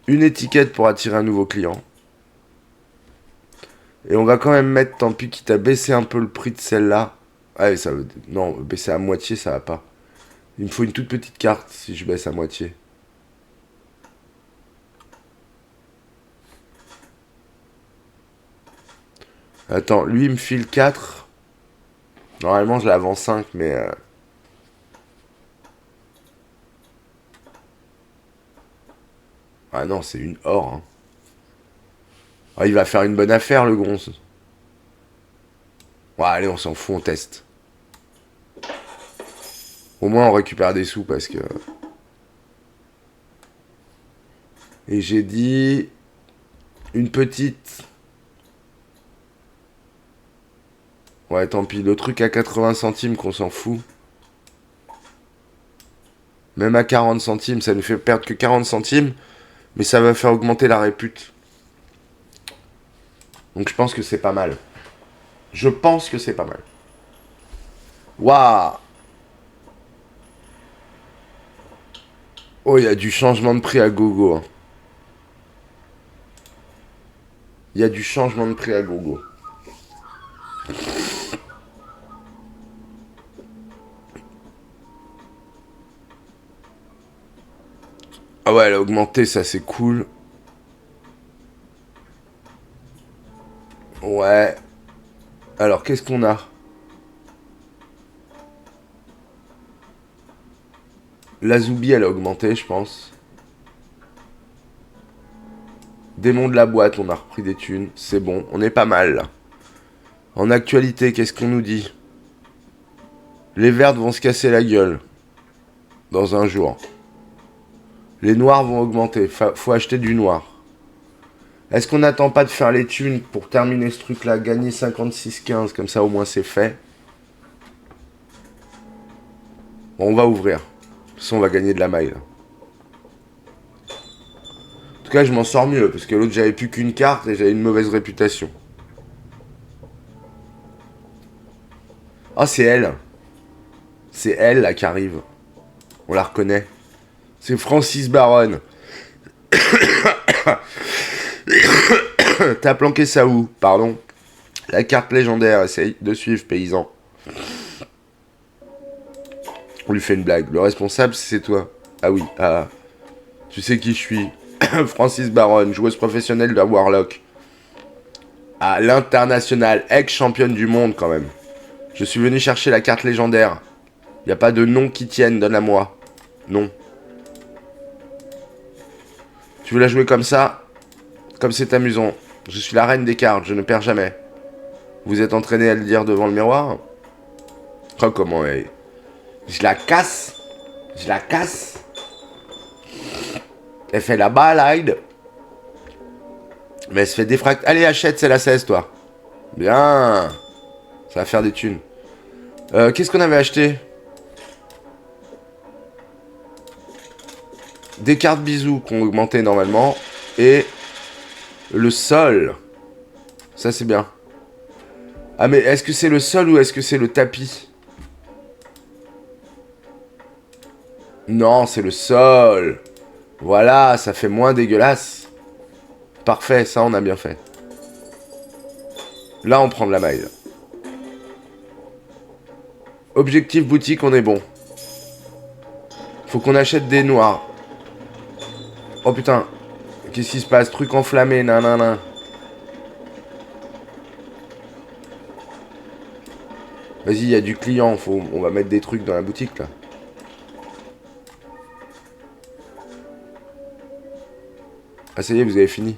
une étiquette pour attirer un nouveau client. Et on va quand même mettre, tant pis, quitte à baisser un peu le prix de celle-là. Ah, ça veut... Non, baisser à moitié, ça va pas. Il me faut une toute petite carte si je baisse à moitié. Attends, lui, il me file 4. Normalement, je la vends 5, mais... Ah non, c'est une or, hein. Ah, il va faire une bonne affaire, le gonze. Ouais, allez, on s'en fout, on teste. Au moins, on récupère des sous, parce que... Et j'ai dit... Une petite... Ouais, tant pis, le truc à 80 centimes qu'on s'en fout. Même à 40 centimes, ça ne fait perdre que 40 centimes. Mais ça va faire augmenter la répute. Donc je pense que c'est pas mal. Je pense que c'est pas mal. Waouh! Oh, il y a du changement de prix à gogo. Il y a du changement de prix à gogo. Ah ouais, elle a augmenté, ça c'est cool. Ouais. Alors, qu'est-ce qu'on a? La Zoubi, elle a augmenté, je pense. Démon de la boîte, on a repris des thunes. C'est bon, on est pas mal, là. En actualité, qu'est-ce qu'on nous dit? Les vertes vont se casser la gueule. Dans un jour. Les noirs vont augmenter. Faut acheter du noir. Est-ce qu'on n'attend pas de faire les thunes pour terminer ce truc-là? Gagner 56-15, comme ça au moins c'est fait. Bon, on va ouvrir. De toute façon, on va gagner de la maille, là. En tout cas, je m'en sors mieux, parce que l'autre, j'avais plus qu'une carte et j'avais une mauvaise réputation. Ah, c'est elle. C'est elle, là, qui arrive. On la reconnaît. C'est Francis Baronne. T'as planqué ça où? Pardon. La carte légendaire, essaye de suivre, paysan. On lui fait une blague. Le responsable, c'est toi. Ah oui, ah. Tu sais qui je suis. Francis Baronne, joueuse professionnelle de Warlock. À l'international, ex-championne du monde quand même. Je suis venu chercher la carte légendaire. Y a pas de nom qui tienne, donne-la moi. Non. Tu veux la jouer comme ça? Comme c'est amusant. Je suis la reine des cartes, je ne perds jamais. Vous êtes entraîné à le dire devant le miroir? Oh, comment elle... Je la casse. Je la casse. Elle fait la balade. Mais elle se fait défracter. Allez, achète, c'est la 16, toi. Bien. Ça va faire des thunes. Qu'est-ce qu'on avait acheté? Des cartes bisous qu'on augmentait normalement. Et le sol. Ça, c'est bien. Ah, mais est-ce que c'est le sol ou est-ce que c'est le tapis? Non, c'est le sol. Voilà, ça fait moins dégueulasse. Parfait, ça, on a bien fait. Là, on prend de la maille. Objectif boutique, on est bon. Faut qu'on achète des noirs. Oh putain. Qu'est-ce qui se passe? Truc enflammé, nanana. Vas-y, il y a du client. On va mettre des trucs dans la boutique, là. Ah, ça y est, vous avez fini.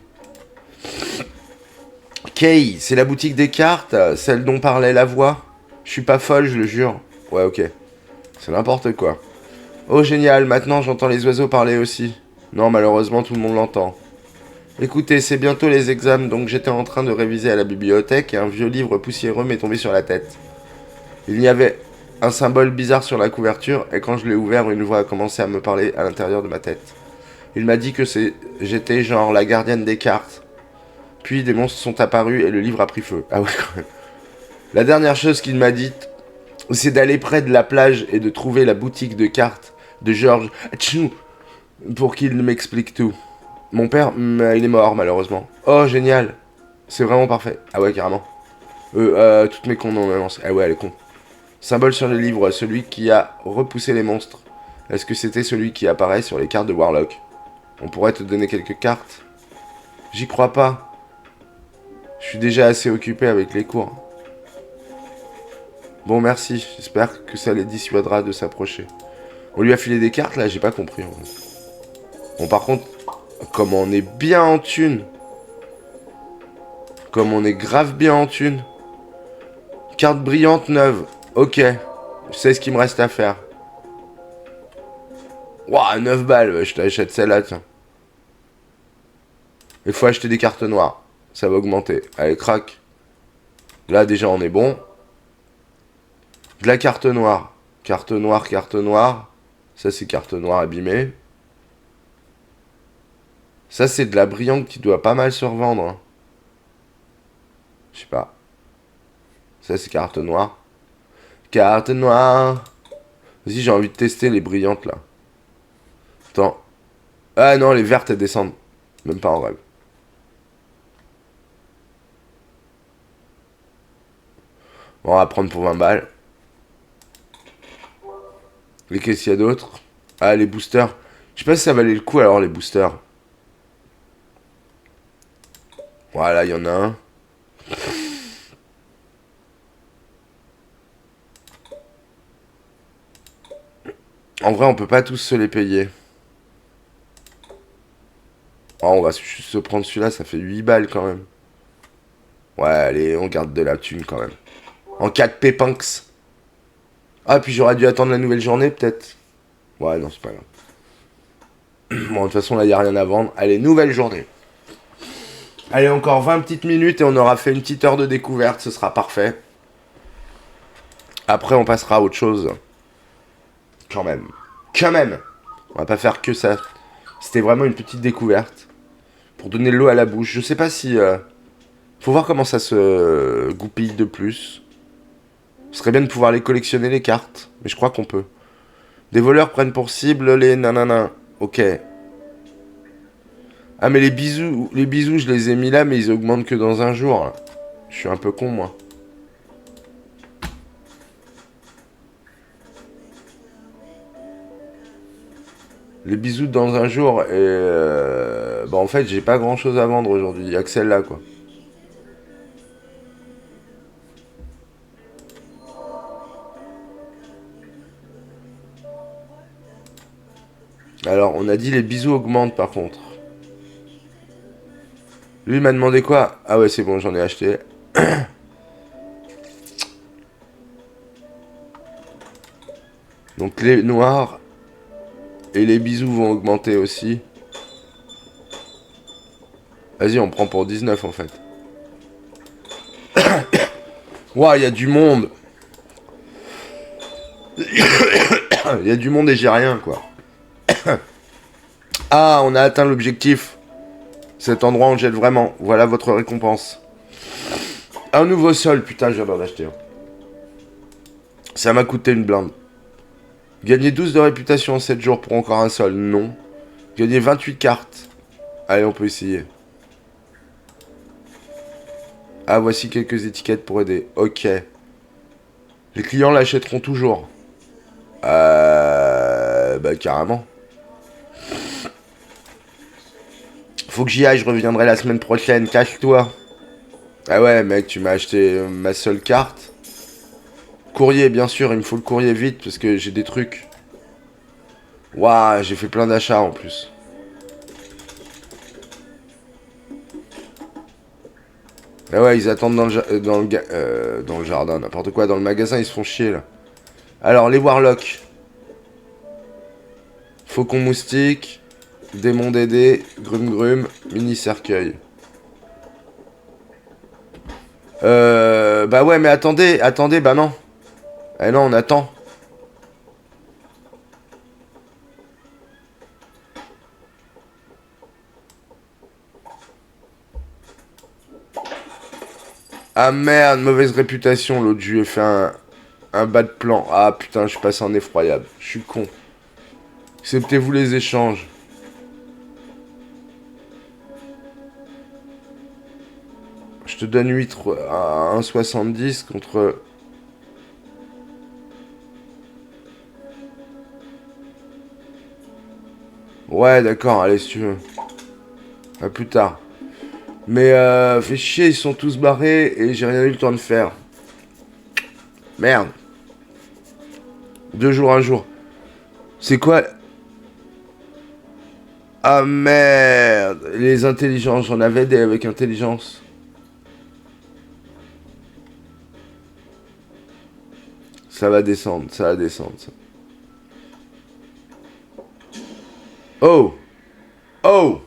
Kay, c'est la boutique des cartes, celle dont parlait la voix. Je suis pas folle, je le jure. Ouais, ok. C'est n'importe quoi. Oh, génial, maintenant j'entends les oiseaux parler aussi. Non, malheureusement, tout le monde l'entend. Écoutez, c'est bientôt les examens, donc j'étais en train de réviser à la bibliothèque et un vieux livre poussiéreux m'est tombé sur la tête. Il y avait un symbole bizarre sur la couverture, et quand je l'ai ouvert, une voix a commencé à me parler à l'intérieur de ma tête. Il m'a dit que j'étais genre la gardienne des cartes. Puis des monstres sont apparus et le livre a pris feu. Ah ouais, quand même. La dernière chose qu'il m'a dite, c'est d'aller près de la plage et de trouver la boutique de cartes de Georges Tchou pour qu'il m'explique tout. Mon père, il est mort malheureusement. Oh, génial. C'est vraiment parfait. Ah ouais, carrément. Toutes mes condoléances. Ah ouais, elle est con. Symbole sur le livre, celui qui a repoussé les monstres. Est-ce que c'était celui qui apparaît sur les cartes de Warlock? On pourrait te donner quelques cartes? J'y crois pas. Je suis déjà assez occupé avec les cours. Bon, merci. J'espère que ça les dissuadera de s'approcher. On lui a filé des cartes, là? J'ai pas compris. Bon, par contre, comme on est bien en thune. Comme on est grave bien en thune. Carte brillante neuve. Ok. Je sais ce qu'il me reste à faire. Ouah, 9 balles. Je t'achète celle-là, tiens. Il faut acheter des cartes noires. Ça va augmenter. Allez, crac. Là, déjà, on est bon. De la carte noire. Carte noire, carte noire. Ça, c'est carte noire abîmée. Ça, c'est de la brillante qui doit pas mal se revendre. Hein. Je sais pas. Ça, c'est carte noire. Carte noire. Vas-y, j'ai envie de tester les brillantes, là. Attends. Ah non, les vertes, elles descendent. Même pas en rêve. Bon, on va prendre pour 20 balles. Et qu'est-ce qu'il y a d'autre? Ah, les boosters. Je sais pas si ça valait le coup, alors, les boosters. Voilà, il y en a un. En vrai, on peut pas tous se les payer. Oh, on va juste se prendre celui-là, ça fait 8 balles quand même. Ouais, allez, on garde de la thune quand même. En 4 pépunks. Ah, puis j'aurais dû attendre la nouvelle journée, peut-être. Ouais, non, c'est pas grave. Bon, de toute façon, là, il n'y a rien à vendre. Allez, nouvelle journée. Allez, encore 20 petites minutes et on aura fait une petite heure de découverte. Ce sera parfait. Après, on passera à autre chose. Quand même. On va pas faire que ça. C'était vraiment une petite découverte. Pour donner de l'eau à la bouche. Je sais pas si... Faut voir comment ça se goupille de plus. Ce serait bien de pouvoir les collectionner, les cartes. Mais je crois qu'on peut. Des voleurs prennent pour cible les nanana. Ok. Ah, mais les bisous, je les ai mis là, mais ils augmentent que dans un jour. Là. Je suis un peu con, moi. Les bisous dans un jour, et... Bah, en fait, j'ai pas grand-chose à vendre aujourd'hui. Y'a que celle-là, quoi. Alors, on a dit les bisous augmentent, par contre. Lui, il m'a demandé quoi? Ah ouais, c'est bon, j'en ai acheté. Donc, les noirs et les bisous vont augmenter aussi. Vas-y, on prend pour 19, en fait. Ouah, il y a du monde. Il y a du monde et j'ai rien, quoi. Ah, on a atteint l'objectif. Cet endroit, on jette vraiment. Voilà votre récompense. Un nouveau sol. Putain, je viens d'en acheter un. Ça m'a coûté une blinde. Gagner 12 de réputation en 7 jours pour encore un sol. Non. Gagner 28 cartes. Allez, on peut essayer. Ah, voici quelques étiquettes pour aider. Ok. Les clients l'achèteront toujours. Bah, carrément. Faut que j'y aille, je reviendrai la semaine prochaine. Cache-toi. Ah ouais, mec, tu m'as acheté ma seule carte. Courrier, bien sûr, il me faut le courrier vite parce que j'ai des trucs. Waouh, j'ai fait plein d'achats en plus. Ah ouais, ils attendent dans le jardin, n'importe quoi. Dans le magasin, ils se font chier, là. Alors, les Warlocks. Faucon moustique. Démon Dédé. Grum, mini cercueil. Bah ouais, mais attendez, bah non. Eh non, on attend. Ah merde, mauvaise réputation, l'autre, je lui ai fait un bas de plan. Ah putain, je passe en effroyable. Je suis con. Acceptez-vous les échanges. Je te donne 8 à 1,70 contre... Ouais, d'accord, allez, si tu veux. À plus tard. Mais fait chier, ils sont tous barrés et j'ai rien eu le temps de faire. Merde. 2 jours, 1 jour. C'est quoi? Ah merde. Les intelligences, j'en avais des avec intelligence. Ça va descendre, ça. Oh. Oh.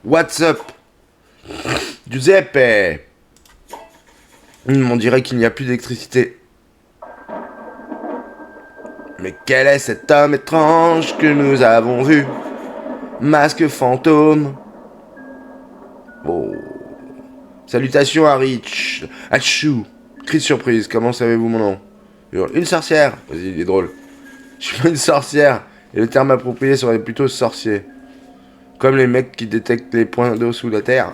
What's up? Giuseppe. On dirait qu'il n'y a plus d'électricité. Mais quel est cet homme étrange que nous avons vu? Masque fantôme. Oh. Salutations Harry. Achou. Cri de surprise, comment savez-vous mon nom? Une sorcière. Vas-y, il est drôle. Je suis pas une sorcière. Et le terme approprié serait plutôt sorcier. Comme les mecs qui détectent les points d'eau sous la terre.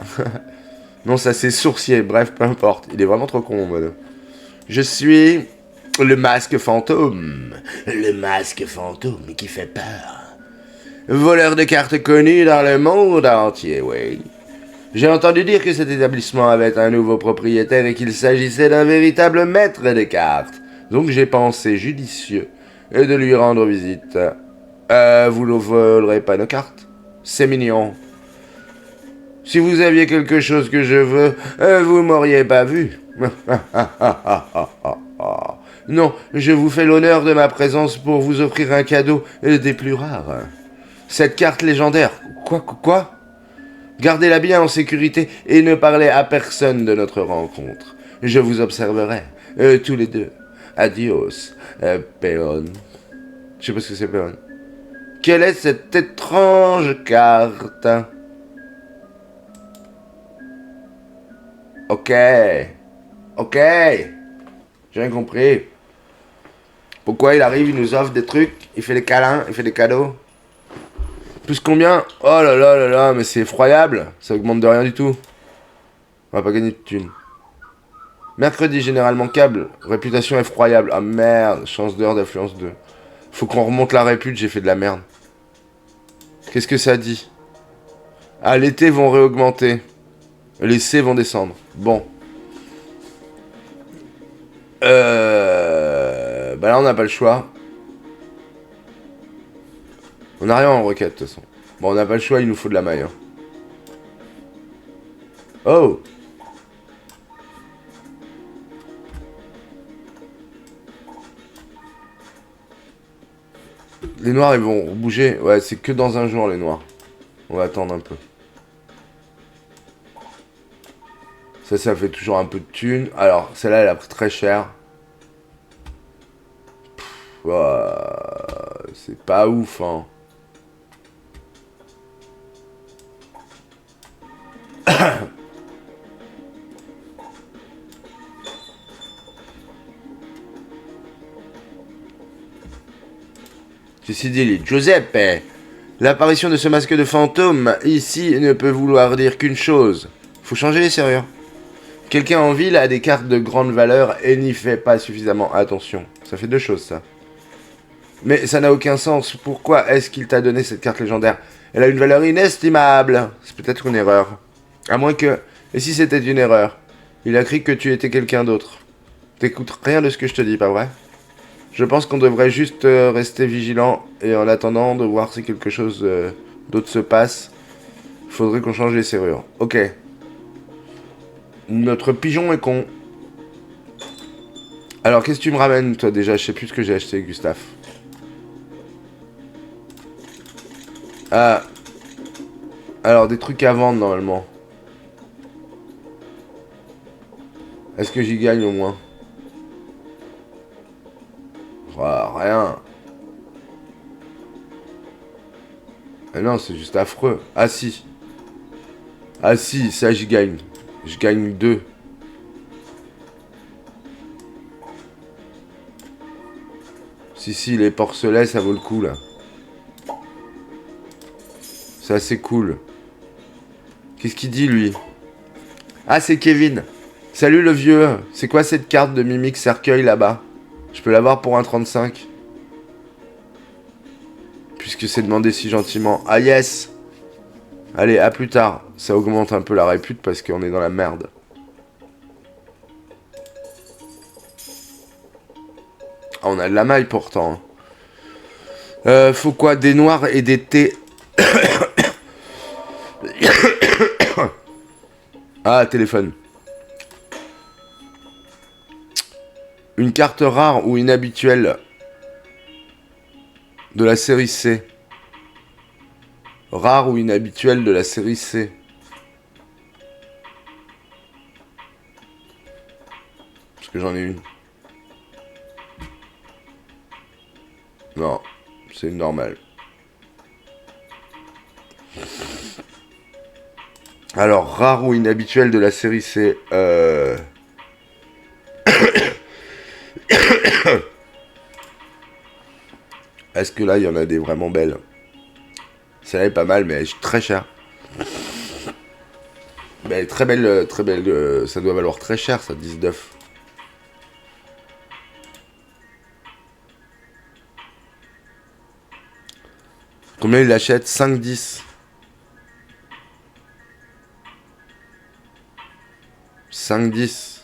Non, ça c'est sourcier. Bref, peu importe. Il est vraiment trop con, mon mode. Je suis le masque fantôme. Le masque fantôme qui fait peur. Voleur de cartes connu dans le monde entier, oui. J'ai entendu dire que cet établissement avait un nouveau propriétaire et qu'il s'agissait d'un véritable maître des cartes. Donc j'ai pensé judicieux de lui rendre visite. Vous ne volerez pas nos cartes? C'est mignon. Si vous aviez quelque chose que je veux, vous m'auriez pas vu. Non, je vous fais l'honneur de ma présence pour vous offrir un cadeau des plus rares. Cette carte légendaire. Quoi? Gardez-la bien en sécurité et ne parlez à personne de notre rencontre. Je vous observerai, tous les deux. Adios, Péon. Je sais pas ce que c'est, Péon. Quelle est cette étrange carte? Ok. J'ai rien compris. Pourquoi il arrive, il nous offre des trucs, il fait des câlins, il fait des cadeaux. Plus combien? Oh là, mais c'est effroyable. Ça augmente de rien du tout. On va pas gagner de thunes. Mercredi, généralement câble. Réputation effroyable. Ah merde, chance d'heure d'affluence 2. Faut qu'on remonte la répute, j'ai fait de la merde. Qu'est-ce que ça dit? Ah, les T vont réaugmenter. Les C vont descendre. Bon. Bah là, on n'a pas le choix. On n'a rien en requête, de toute façon. Bon, on n'a pas le choix, il nous faut de la maille. Hein. Oh! Les noirs, ils vont bouger. Ouais, c'est que dans un jour, les noirs. On va attendre un peu. Ça fait toujours un peu de thunes. Alors, celle-là, elle a pris très cher. C'est pas ouf, hein. Ceci dit, Giuseppe, l'apparition de ce masque de fantôme ici ne peut vouloir dire qu'une chose. Faut changer les serrures. Quelqu'un en ville a des cartes de grande valeur et n'y fait pas suffisamment attention. Ça fait deux choses, ça. Mais ça n'a aucun sens. Pourquoi est-ce qu'il t'a donné cette carte légendaire? Elle a une valeur inestimable. C'est peut-être une erreur. À moins que... Et si c'était une erreur? Il a cru que tu étais quelqu'un d'autre. T'écoutes rien de ce que je te dis, pas vrai? Je pense qu'on devrait juste rester vigilant et en attendant de voir si quelque chose d'autre se passe, faudrait qu'on change les serrures. Ok. Notre pigeon est con. Alors, qu'est-ce que tu me ramènes, toi, déjà? Je sais plus ce que j'ai acheté, Gustave. Ah. Alors, des trucs à vendre, normalement. Est-ce que j'y gagne, au moins? Rien. Ah non, c'est juste affreux. Ah si. Ah si, ça j'y gagne. Je gagne 2. Si, les porcelets, ça vaut le coup, là. Ça, c'est cool. Qu'est-ce qu'il dit, lui? Ah, c'est Kevin. Salut, le vieux. C'est quoi cette carte de Mimic Cercueil, là-bas? Je peux l'avoir pour un 35. Puisque c'est demandé si gentiment. Ah, yes. Allez, à plus tard. Ça augmente un peu la répute parce qu'on est dans la merde. Ah, on a de la maille pourtant. Faut quoi? Des noirs et des thés. Ah, téléphone. Une carte rare ou inhabituelle de la série C. Rare ou inhabituelle de la série C. Parce que j'en ai une. Non, c'est une normale. Alors, rare ou inhabituelle de la série C. Est-ce que là, il y en a des vraiment belles? Celle-là est pas mal, mais elle est très chère. Mais elle est très belle, très belle. Ça doit valoir très cher, ça, 19. Combien il l'achète? 5-10. 5-10.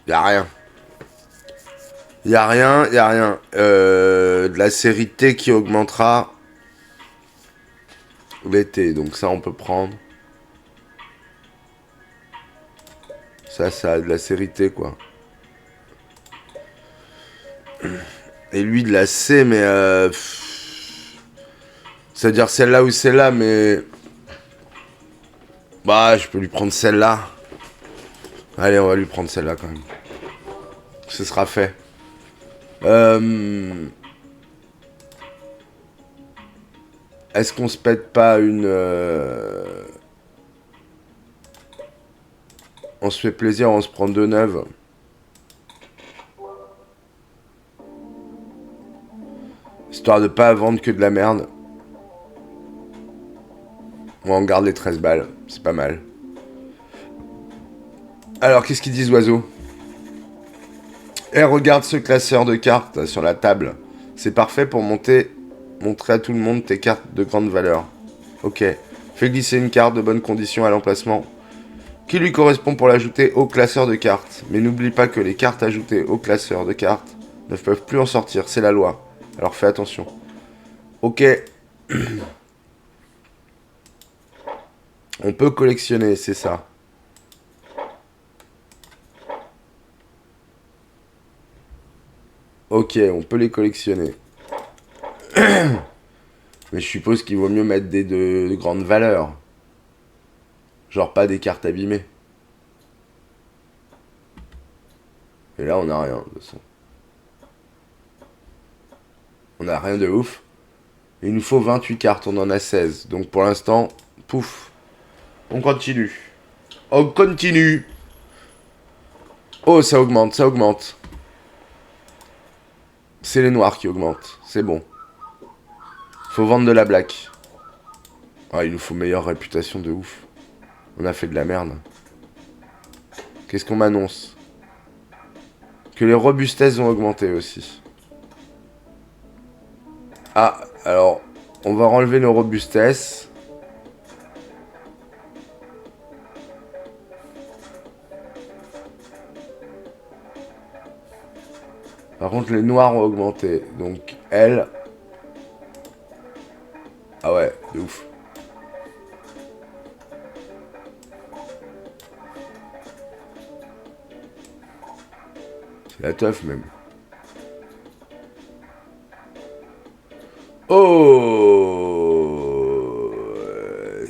Y'a rien. Y'a rien. De la série T qui augmentera l'été. Donc ça, on peut prendre. Ça a de la série T, quoi. Et lui de la C, mais... c'est-à-dire celle-là ou celle-là, mais... Bah, je peux lui prendre celle-là. Allez, on va lui prendre celle-là, quand même. Ce sera fait. Est-ce qu'on se pète pas une... On se fait plaisir, on se prend 2 neuves. Histoire de pas vendre que de la merde. On garde les 13 balles. C'est pas mal. Alors, qu'est-ce qu'ils disent, oiseau? Eh, regarde ce classeur de cartes sur la table. C'est parfait pour montrer à tout le monde tes cartes de grande valeur. Ok. Fais glisser une carte de bonne condition à l'emplacement qui lui correspond pour l'ajouter au classeur de cartes. Mais n'oublie pas que les cartes ajoutées au classeur de cartes ne peuvent plus en sortir. C'est la loi. Alors fais attention. Ok. On peut collectionner, c'est ça. Ok, on peut les collectionner. Mais je suppose qu'il vaut mieux mettre des de grande valeur. Genre pas des cartes abîmées. Et là, on a rien, de toute façon. On a rien de ouf. Il nous faut 28 cartes, on en a 16. Donc pour l'instant, pouf. On continue. On continue. Oh, ça augmente, ça augmente. C'est les noirs qui augmentent. C'est bon. Faut vendre de la black. Ah, il nous faut meilleure réputation de ouf. On a fait de la merde. Qu'est-ce qu'on m'annonce? Que les robustesses ont augmenté aussi. Ah, alors, on va enlever nos robustesses. Par contre, les noirs ont augmenté. Donc, elle... Ah ouais, de ouf. C'est la teuf, même. Oh,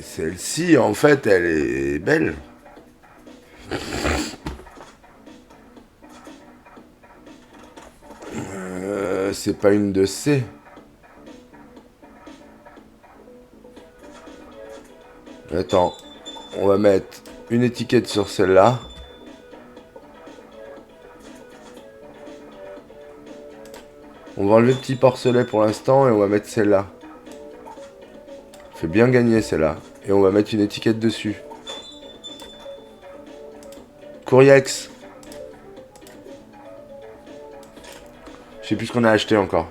celle-ci, en fait, elle est belle. C'est pas une de C. Attends, on va mettre une étiquette sur celle-là. On va enlever le petit porcelet pour l'instant et on va mettre celle-là. Fait bien gagner celle-là. Et on va mettre une étiquette dessus. Couriex. Je sais plus ce qu'on a acheté encore.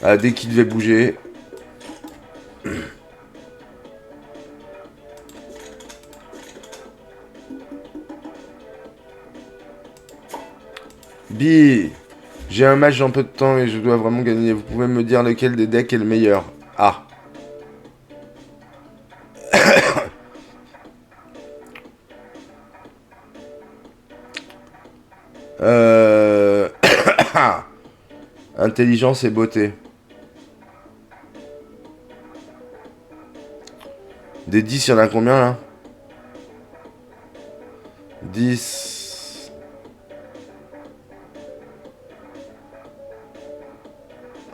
Ah, dès qu'il devait bouger. Bi, j'ai un match dans peu de temps et je dois vraiment gagner. Vous pouvez me dire lequel des decks est le meilleur? Ah. Intelligence et beauté. Des 10, il y en a combien là? 10.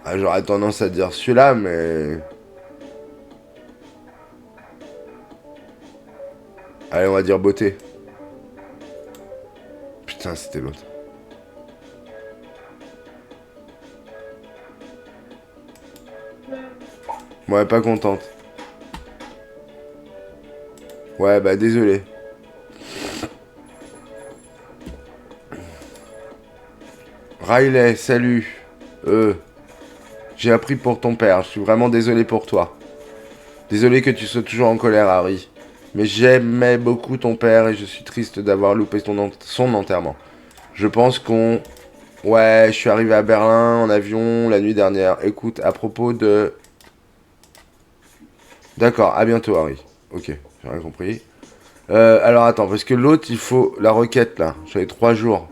Ah, j'aurais tendance à dire celui-là, mais... Allez, on va dire beauté. Putain, c'était l'autre. Ouais, pas contente. Ouais, bah désolé. Riley, salut. J'ai appris pour ton père. Je suis vraiment désolé pour toi. Désolé que tu sois toujours en colère, Harry. Mais j'aimais beaucoup ton père et je suis triste d'avoir loupé son enterrement. Je pense qu'on... Ouais, je suis arrivé à Berlin en avion la nuit dernière. Écoute, à propos de... D'accord, à bientôt, Harry. Ok, j'ai rien compris. Alors attends, parce que l'autre, il faut la requête là. J'avais 3 jours.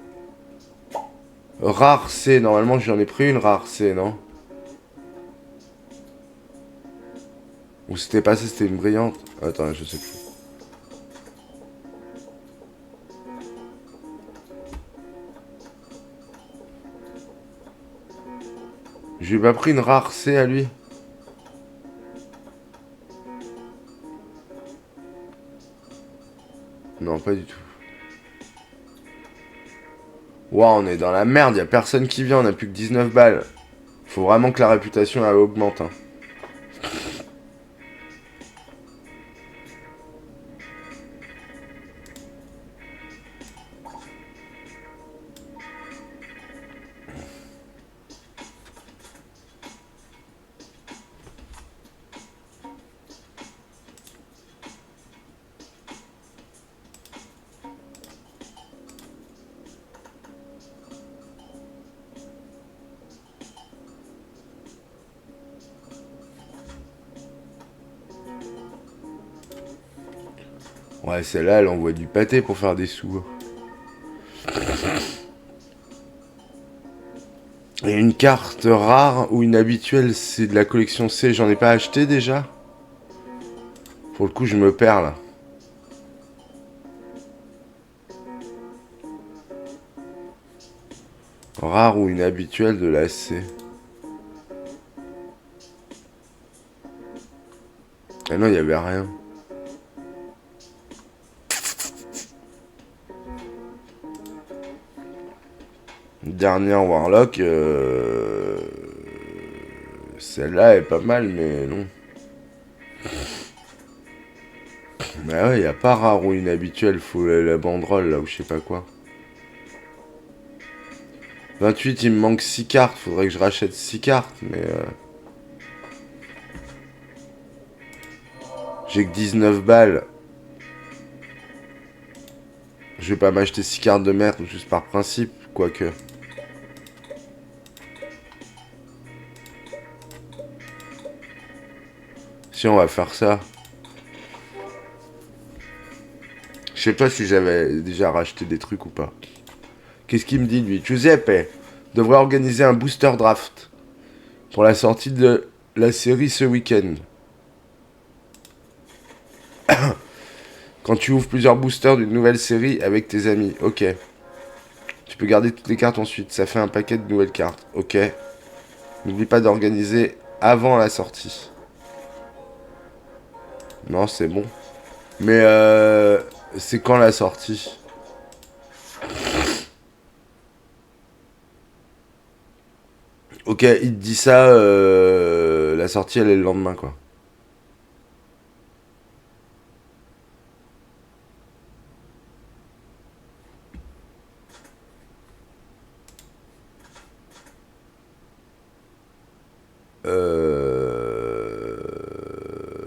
Rare C, normalement j'en ai pris une rare C, non? Ou c'était pas ça, c'était une brillante? Attends, je sais plus. Je lui ai pas pris une rare C à lui? Non, pas du tout. Waouh, on est dans la merde, y a personne qui vient, on a plus que 19 balles. Faut vraiment que la réputation elle augmente. Hein. Ouais, celle-là, elle envoie du pâté pour faire des sous. Et une carte rare ou une habituelle, c'est de la collection C. J'en ai pas acheté déjà. Pour le coup, je me perds là. Rare ou une habituelle de la C. Ah non, il y avait rien. Dernière Warlock. Celle-là est pas mal, mais non. Mais ouais, y a pas rare ou inhabituel, faut la banderole là ou je sais pas quoi. 28, il me manque 6 cartes, faudrait que je rachète 6 cartes, mais j'ai que 19 balles. Je vais pas m'acheter 6 cartes de merde juste par principe, quoique. Si on va faire ça. Je sais pas si j'avais déjà racheté des trucs ou pas. Qu'est-ce qu'il me dit lui? Giuseppe devrait organiser un booster draft pour la sortie de la série ce week-end. Quand tu ouvres plusieurs boosters d'une nouvelle série avec tes amis, ok. Tu peux garder toutes les cartes ensuite, ça fait un paquet de nouvelles cartes, ok. N'oublie pas d'organiser avant la sortie. Non, c'est bon. Mais c'est quand la sortie? Ok, il te dit ça, la sortie elle est le lendemain quoi.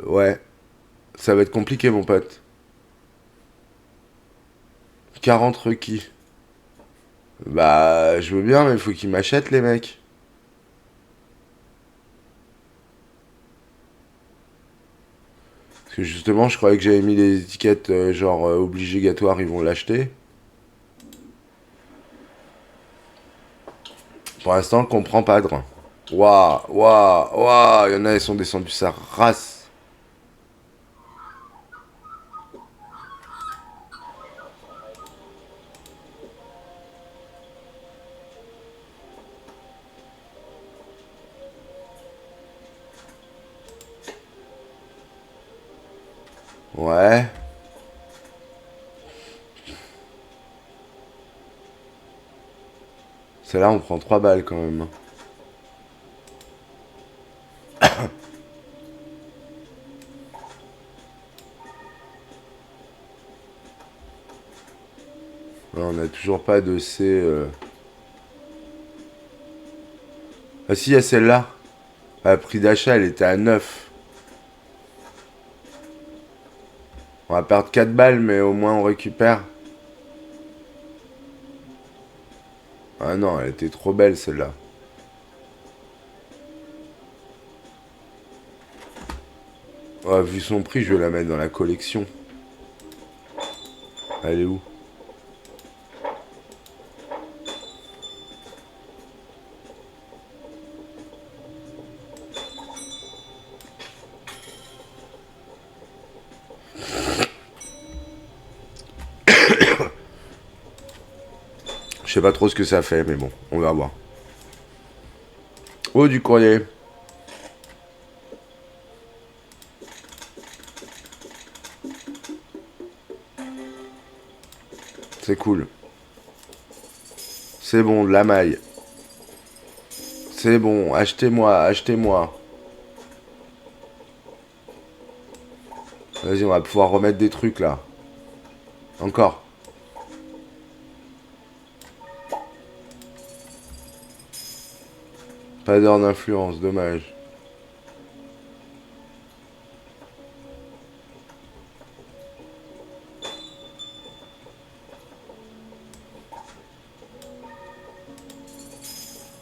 Ouais, ça va être compliqué mon pote. 40 requis. Bah, je veux bien, mais il faut qu'ils m'achètent les mecs. Parce que justement, je croyais que j'avais mis les étiquettes genre obligatoires, ils vont l'acheter. Pour l'instant, je comprends pas, Drin. Waouh, waouh, waouh, il y en a, ils sont descendus sa race. Ouais. Celle-là, on prend 3 balles quand même. Hein. Ouais, on a toujours pas de C. Ah si, il y a celle-là. À prix d'achat, elle était à 9. On va perdre 4 balles, mais au moins on récupère. Ah non, elle était trop belle celle-là. Ouais, vu son prix, je vais la mettre dans la collection. Elle est où? sais pas trop ce que ça fait, mais bon, on va voir. Oh, du courrier. C'est cool. C'est bon, de la maille. C'est bon, achetez-moi, achetez-moi. Vas-y, on va pouvoir remettre des trucs là. Encore. Pas d'heure d'influence, dommage.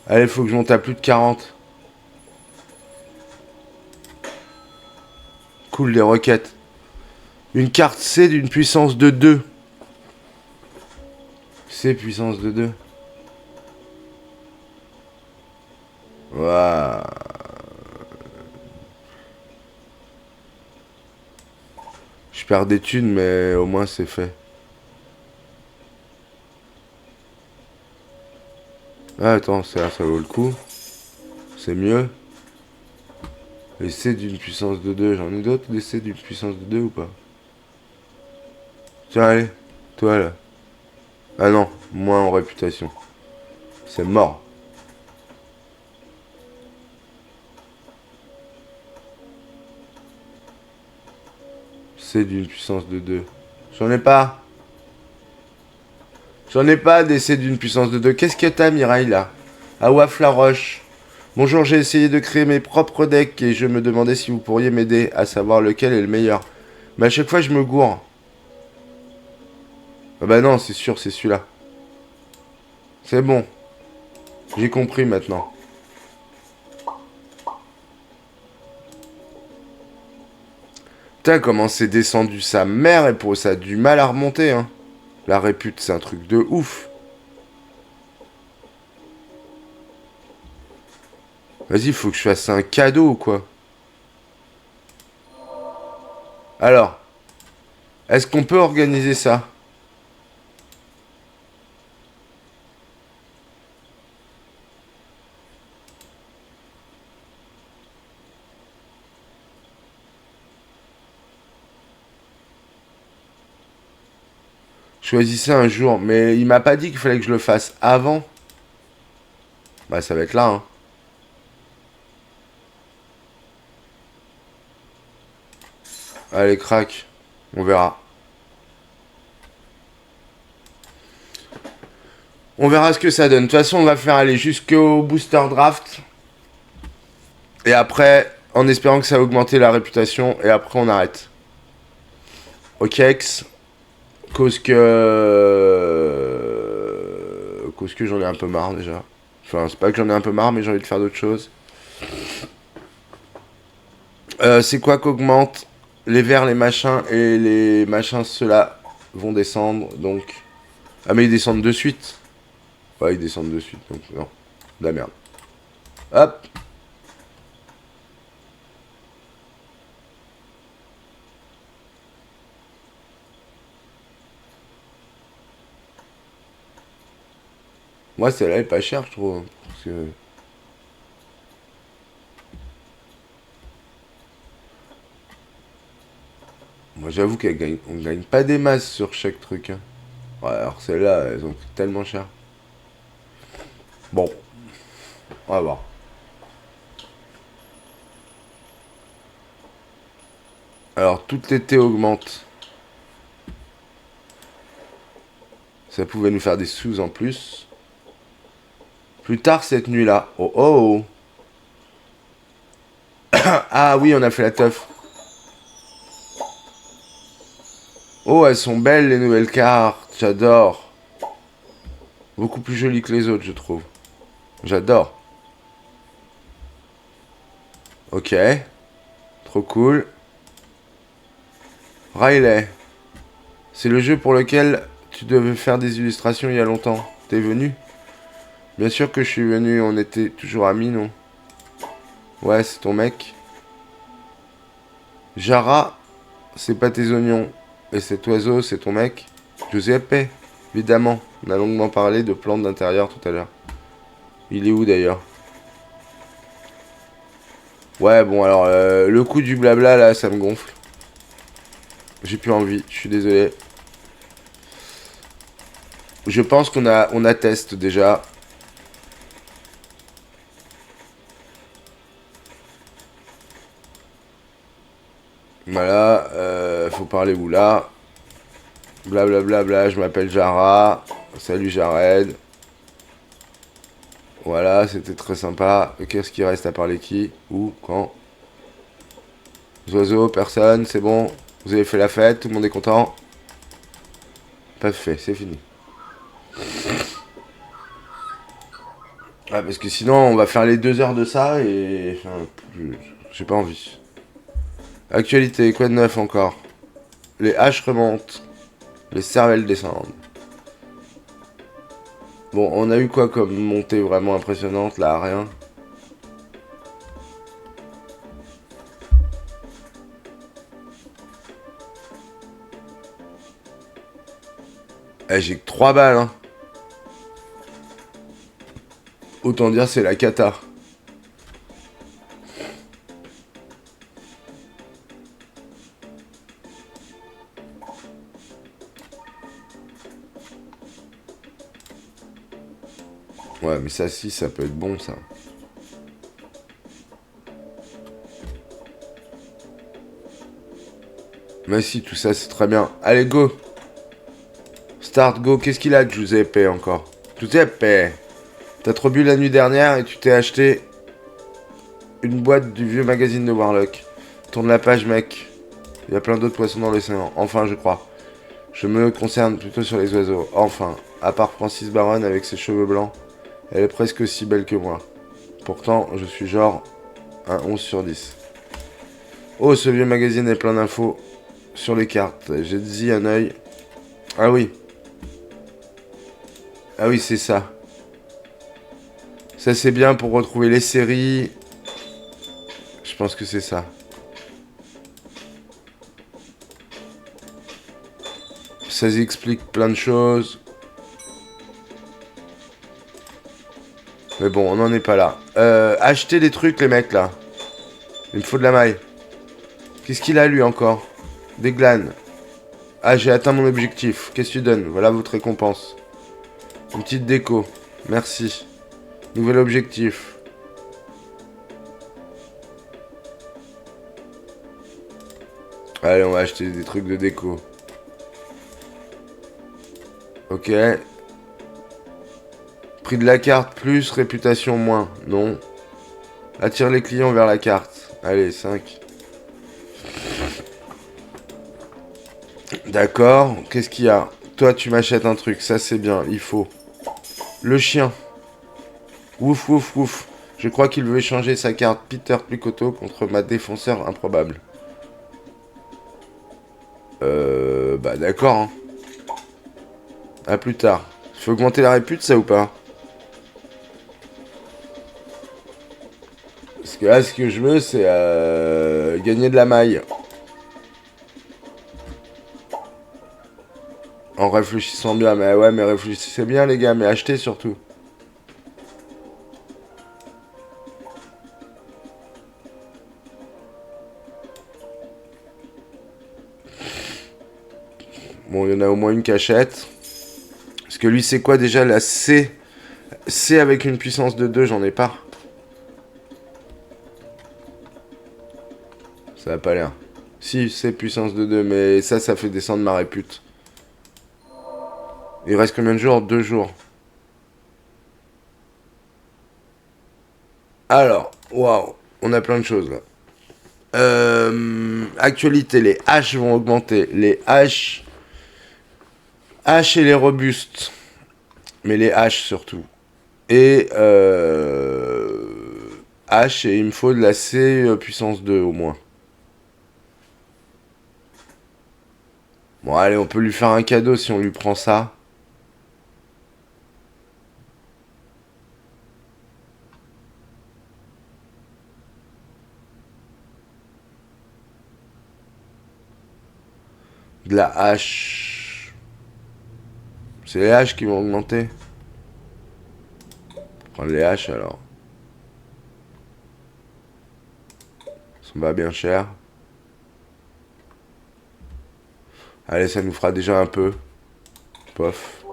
Allez, faut que je monte à plus de 40. Cool, les roquettes. Une carte C d'une puissance de 2. C puissance de 2. Waouh. Je perds des thunes, mais au moins c'est fait. Ah, attends, ça vaut le coup. C'est mieux. Les C d'une puissance de 2. J'en ai d'autres des C d'une puissance de 2 ou pas? Tiens, allez. Toi, là. Ah non, moins en réputation. C'est mort. C d'une puissance de 2. J'en ai pas. J'en ai pas des C d'une puissance de 2. Qu'est-ce que t'as, Mireille, là? À Waflaroche. Bonjour, j'ai essayé de créer mes propres decks et je me demandais si vous pourriez m'aider à savoir lequel est le meilleur. Mais à chaque fois, je me gourre. Ah bah non, c'est sûr, c'est celui-là. C'est bon. J'ai compris maintenant. Putain, comment c'est descendu sa mère et pour ça a du mal à remonter, hein. La répute, c'est un truc de ouf. Vas-y, faut que je fasse un cadeau ou quoi? Alors, est-ce qu'on peut organiser ça? Choisissez un jour, mais il m'a pas dit qu'il fallait que je le fasse avant. Bah ça va être là, hein. Allez, crac. On verra. On verra ce que ça donne. De toute façon, on va faire aller jusqu'au booster draft. Et après, en espérant que ça va augmenter la réputation. Et après, on arrête. Ok, ex. Cause que j'en ai un peu marre déjà. Enfin, c'est pas que j'en ai un peu marre, mais j'ai envie de faire d'autres choses. C'est quoi qu'augmente? Les verts, les machins et les machins, ceux-là vont descendre. Donc. Ah, mais ils descendent de suite. Ouais, ils descendent de suite. Donc, non. De la merde. Hop. Moi, celle-là est pas chère, je trouve. Parce que... Moi, j'avoue qu'on gagne pas des masses sur chaque truc. Hein. Ouais, alors celles-là, elles ont coûté tellement cher. Bon. On va voir. Alors, toutes les T augmentent. Ça pouvait nous faire des sous en plus. Plus tard cette nuit-là. Oh oh. Ah oui, on a fait la teuf. Oh, elles sont belles les nouvelles cartes. J'adore. Beaucoup plus jolies que les autres, je trouve. J'adore. Ok. Trop cool. Riley. C'est le jeu pour lequel tu devais faire des illustrations il y a longtemps. T'es venu? Bien sûr que je suis venu, on était toujours amis, non? Ouais, c'est ton mec. Jara, c'est pas tes oignons. Et cet oiseau, c'est ton mec. Giuseppe. Évidemment, on a longuement parlé de plantes d'intérieur tout à l'heure. Il est où d'ailleurs? Ouais, bon, alors, le coup du blabla, là, ça me gonfle. J'ai plus envie, je suis désolé. Je pense on a test déjà. Voilà, faut parler où là? Blablabla, je m'appelle Jara. Salut Jared. Voilà, c'était très sympa. Qu'est-ce qui reste à parler qui? Où? Quand? Oiseaux, personne, c'est bon. Vous avez fait la fête, tout le monde est content. Pas fait, c'est fini. Ah, parce que sinon, on va faire les 2 heures de ça et... Enfin, j'ai pas envie. Actualité, quoi de neuf encore? Les haches remontent. Les cervelles descendent. Bon, on a eu quoi comme montée vraiment impressionnante là? Rien. Eh, j'ai que 3 balles, hein. Autant dire c'est la cata. Ouais, mais ça, si, ça peut être bon, ça. Mais si, tout ça, c'est très bien. Allez, go. Start, go. Qu'est-ce qu'il a, Giuseppe, encore? Giuseppe. T'as trop bu la nuit dernière et tu t'es acheté une boîte du vieux magazine de Warlock. Tourne la page, mec. Il y a plein d'autres poissons dans l'océan. Enfin, je crois. Je me concerne plutôt sur les oiseaux. Enfin, à part Francis Baron avec ses cheveux blancs, elle est presque aussi belle que moi. Pourtant, je suis genre un 11 sur 10. Oh, ce vieux magazine est plein d'infos sur les cartes. J'ai dit un œil. Ah oui. Ah oui, c'est ça. Ça, c'est bien pour retrouver les séries. Je pense que c'est ça. Ça explique plein de choses. Mais bon, on n'en est pas là. Achetez des trucs, les mecs, là. Il me faut de la maille. Qu'est-ce qu'il a, lui, encore? Des glanes. Ah, j'ai atteint mon objectif. Qu'est-ce que tu donnes? Voilà votre récompense. Une petite déco. Merci. Nouvel objectif. Allez, on va acheter des trucs de déco. Ok. Prix de la carte plus, réputation moins. Non. Attire les clients vers la carte. Allez, 5. D'accord. Qu'est-ce qu'il y a? Toi, tu m'achètes un truc. Ça, c'est bien. Il faut. Le chien. Ouf, ouf, ouf. Je crois qu'il veut échanger sa carte Peter Plicotto contre ma défenseur improbable. Bah d'accord. Hein. À plus tard. Faut augmenter la répute, ça ou pas? Parce que là, ce que je veux, c'est gagner de la maille. En réfléchissant bien. Mais ouais, mais réfléchissez bien, les gars. Mais achetez surtout. Bon, il y en a au moins une cachette. Parce que lui, c'est quoi déjà la C? C avec une puissance de 2, j'en ai pas. Ça a pas l'air. Si, C puissance de 2, mais ça fait descendre ma répute. Il reste combien de jours? 2 jours. Alors, waouh, on a plein de choses là. Actualité, les H vont augmenter. Les H et les robustes. Mais les H surtout. Et H et il me faut de la C puissance 2 au moins. Bon allez, on peut lui faire un cadeau si on lui prend ça. De la H. C'est les haches qui vont augmenter. Prendre les haches alors. Ça me va bien cher. Allez, ça nous fera déjà un peu. Pof.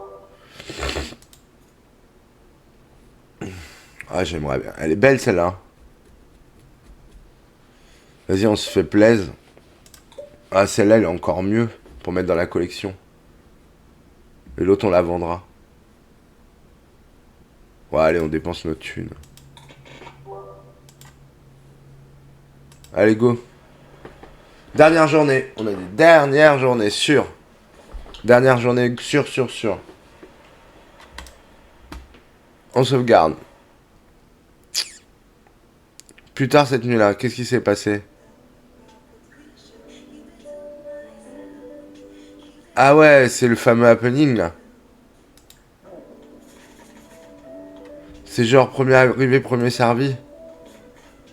Ah, j'aimerais bien. Elle est belle celle-là. Vas-y, on se fait plaisir. Ah, celle-là, elle est encore mieux pour mettre dans la collection. Et l'autre, on la vendra. Ouais, allez, on dépense notre thune. Allez, go. Dernière journée. On a dit dernière journée, sûr. Dernière journée, sûr. On sauvegarde. Plus tard cette nuit-là, qu'est-ce qui s'est passé? Ah ouais, c'est le fameux happening, là. C'est genre premier arrivé, premier servi.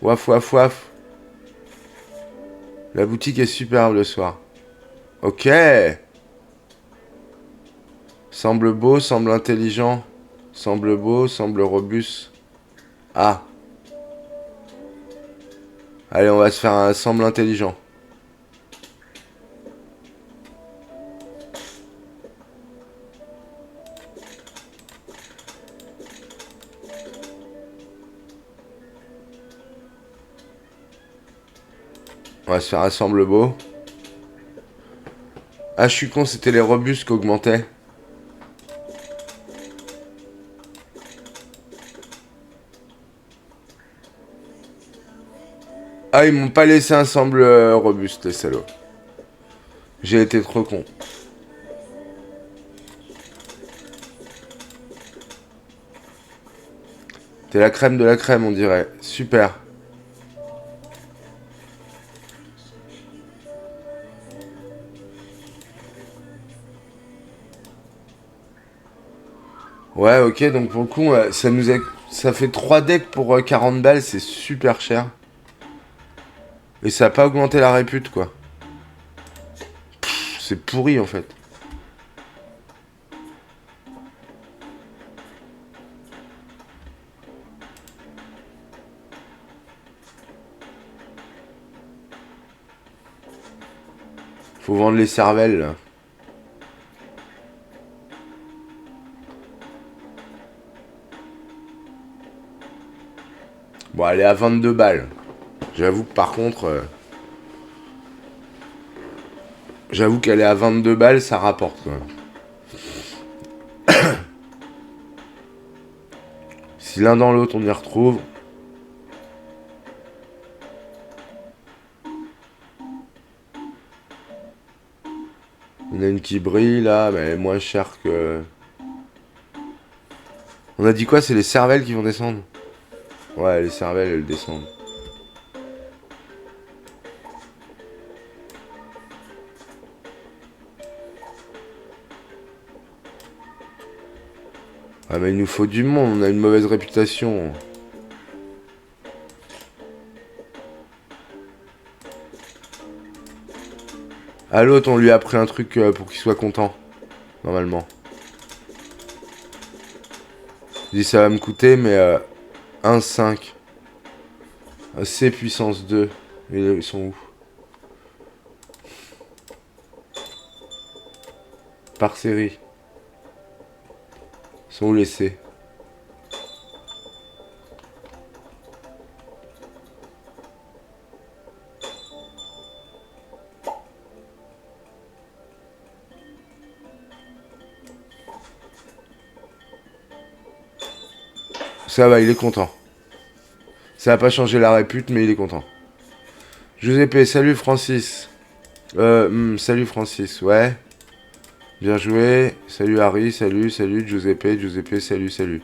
Waf. La boutique est superbe le soir. Ok. Semble beau, semble intelligent. Semble beau, semble robuste. Ah. Allez, on va se faire un semble intelligent. On va se faire un semble beau. Ah, je suis con, c'était les robustes qui augmentaient. Ah, ils m'ont pas laissé un semble robuste, les salauds. J'ai été trop con. T'es la crème de la crème, on dirait. Super. Ouais, ok, donc pour le coup, ça fait 3 decks pour 40 balles, c'est super cher. Et ça a pas augmenté la répute, quoi. C'est pourri, en fait. Faut vendre les cervelles, là. Bon, elle est à 22 balles. J'avoue que par contre... J'avoue qu'elle est à 22 balles, ça rapporte, quoi. Si l'un dans l'autre, on y retrouve... On a une qui brille, là, mais elle est moins chère que... On a dit quoi? C'est les cervelles qui vont descendre? Ouais, les cervelles, elles descendent. Ah mais il nous faut du monde, on a une mauvaise réputation. À l'autre, on lui a pris un truc pour qu'il soit content. Normalement. Il dit ça va me coûter, mais 1,5. C puissance 2. Et ils sont où? Par série. Ils sont où les C? Ça va, il est content. Ça va pas changer la répute, mais il est content. Giuseppe, salut Francis. Salut Francis, ouais. Bien joué. Salut Harry, salut Giuseppe, salut.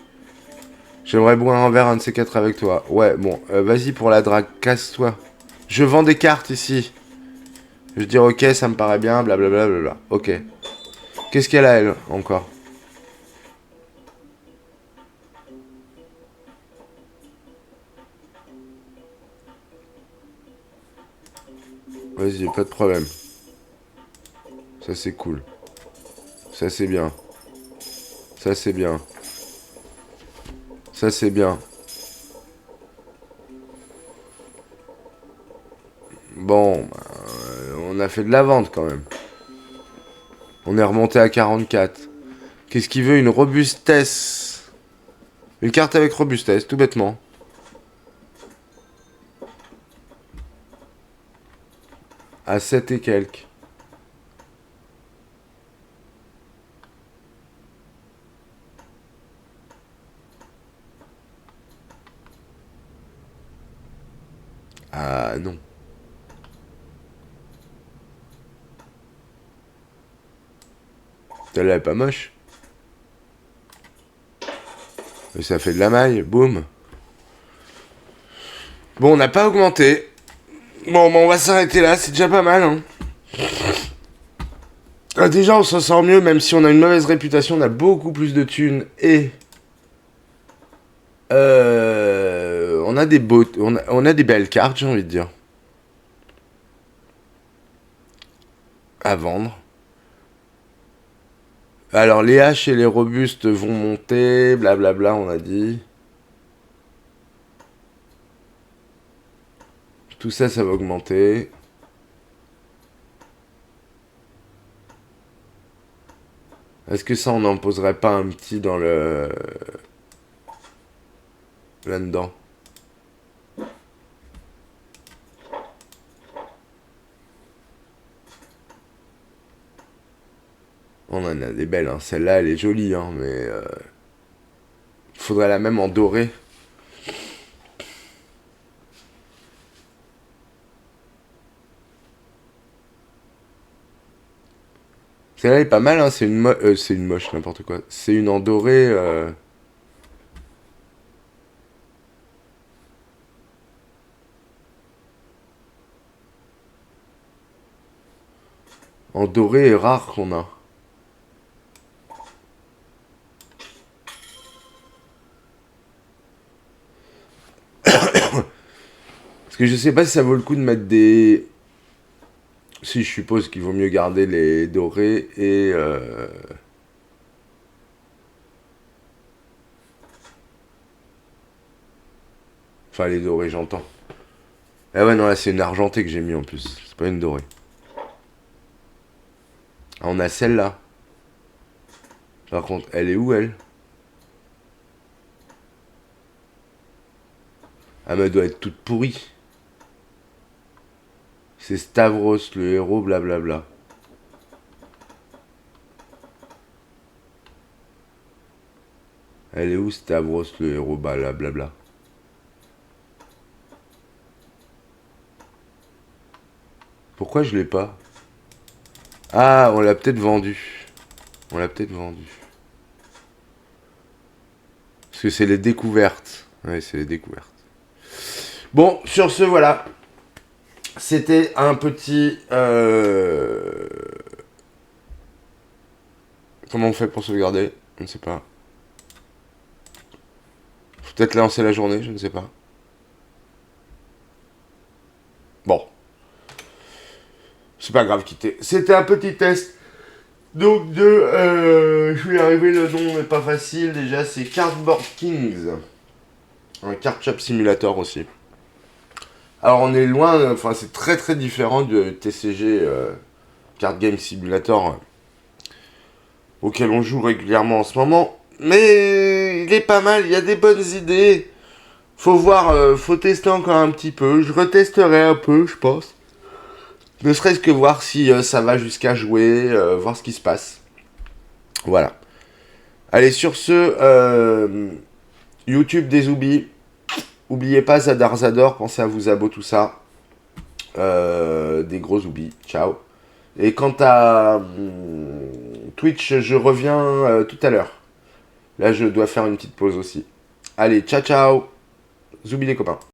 J'aimerais boire un verre, un de ces quatre avec toi. Ouais, bon, vas-y pour la drague, casse-toi. Je vends des cartes ici. Je veux dire, ok, ça me paraît bien, blablabla. Ok. Qu'est-ce qu'elle a, elle, encore? Vas-y, pas de problème. Ça, c'est cool. Ça, c'est bien. Ça, c'est bien. Ça, c'est bien. Bon, bah, on a fait de la vente quand même. On est remonté à 44. Qu'est-ce qu'il veut? Une robustesse. Une carte avec robustesse, tout bêtement. À 7 et quelques. Ah non. Celle-là est pas moche. Et ça fait de la maille, boum. Bon, on n'a pas augmenté. Bon, on va s'arrêter là, c'est déjà pas mal. Hein. Déjà, on s'en sort mieux, même si on a une mauvaise réputation, on a beaucoup plus de thunes et... on a des on a des belles cartes, j'ai envie de dire. À vendre. Alors, les haches et les robustes vont monter, blablabla, on a dit. Tout ça, ça va augmenter. Est-ce que ça, on n'en poserait pas un petit dans le... là-dedans? On en a des belles, hein. Celle-là, elle est jolie, hein, mais... faudrait la même en doré. Celle-là est pas mal, hein. C'est une moche, n'importe quoi. C'est une en doré... en doré est rare qu'on a. Parce que je sais pas si ça vaut le coup de mettre des... Si, je suppose qu'il vaut mieux garder les dorés et... Enfin, les dorés, j'entends. Ah ouais, non, là, c'est une argentée que j'ai mis en plus. C'est pas une dorée. Ah, on a celle-là. Par contre, elle est où, elle? Ah, mais elle doit être toute pourrie. C'est Stavros, le héros, blablabla. Elle est où, Stavros, le héros, blablabla? Pourquoi je l'ai pas? Ah, on l'a peut-être vendu. On l'a peut-être vendu. Parce que c'est les découvertes. Ouais, c'est les découvertes. Bon, sur ce, voilà. C'était un petit... Comment on fait pour sauvegarder? Je ne sais pas. Faut peut-être lancer la journée, je ne sais pas. Bon. C'est pas grave, quitter. C'était un petit test. Donc je vais y arriver, le nom n'est pas facile. Déjà, c'est Cardboard Kings. Un card shop simulator aussi. Alors on est loin, enfin c'est très très différent de TCG Card Game Simulator auquel on joue régulièrement en ce moment. Mais il est pas mal, il y a des bonnes idées. Faut voir, faut tester encore un petit peu. Je retesterai un peu, je pense. Ne serait-ce que voir si ça va jusqu'à jouer, voir ce qui se passe. Voilà. Allez, sur ce, YouTube des Oubis. Oubliez pas Zadar Zador, pensez à vous abonner, tout ça. Des gros oublis. Ciao. Et quant à Twitch, je reviens tout à l'heure. Là, je dois faire une petite pause aussi. Allez, ciao ciao. Zoubi les copains.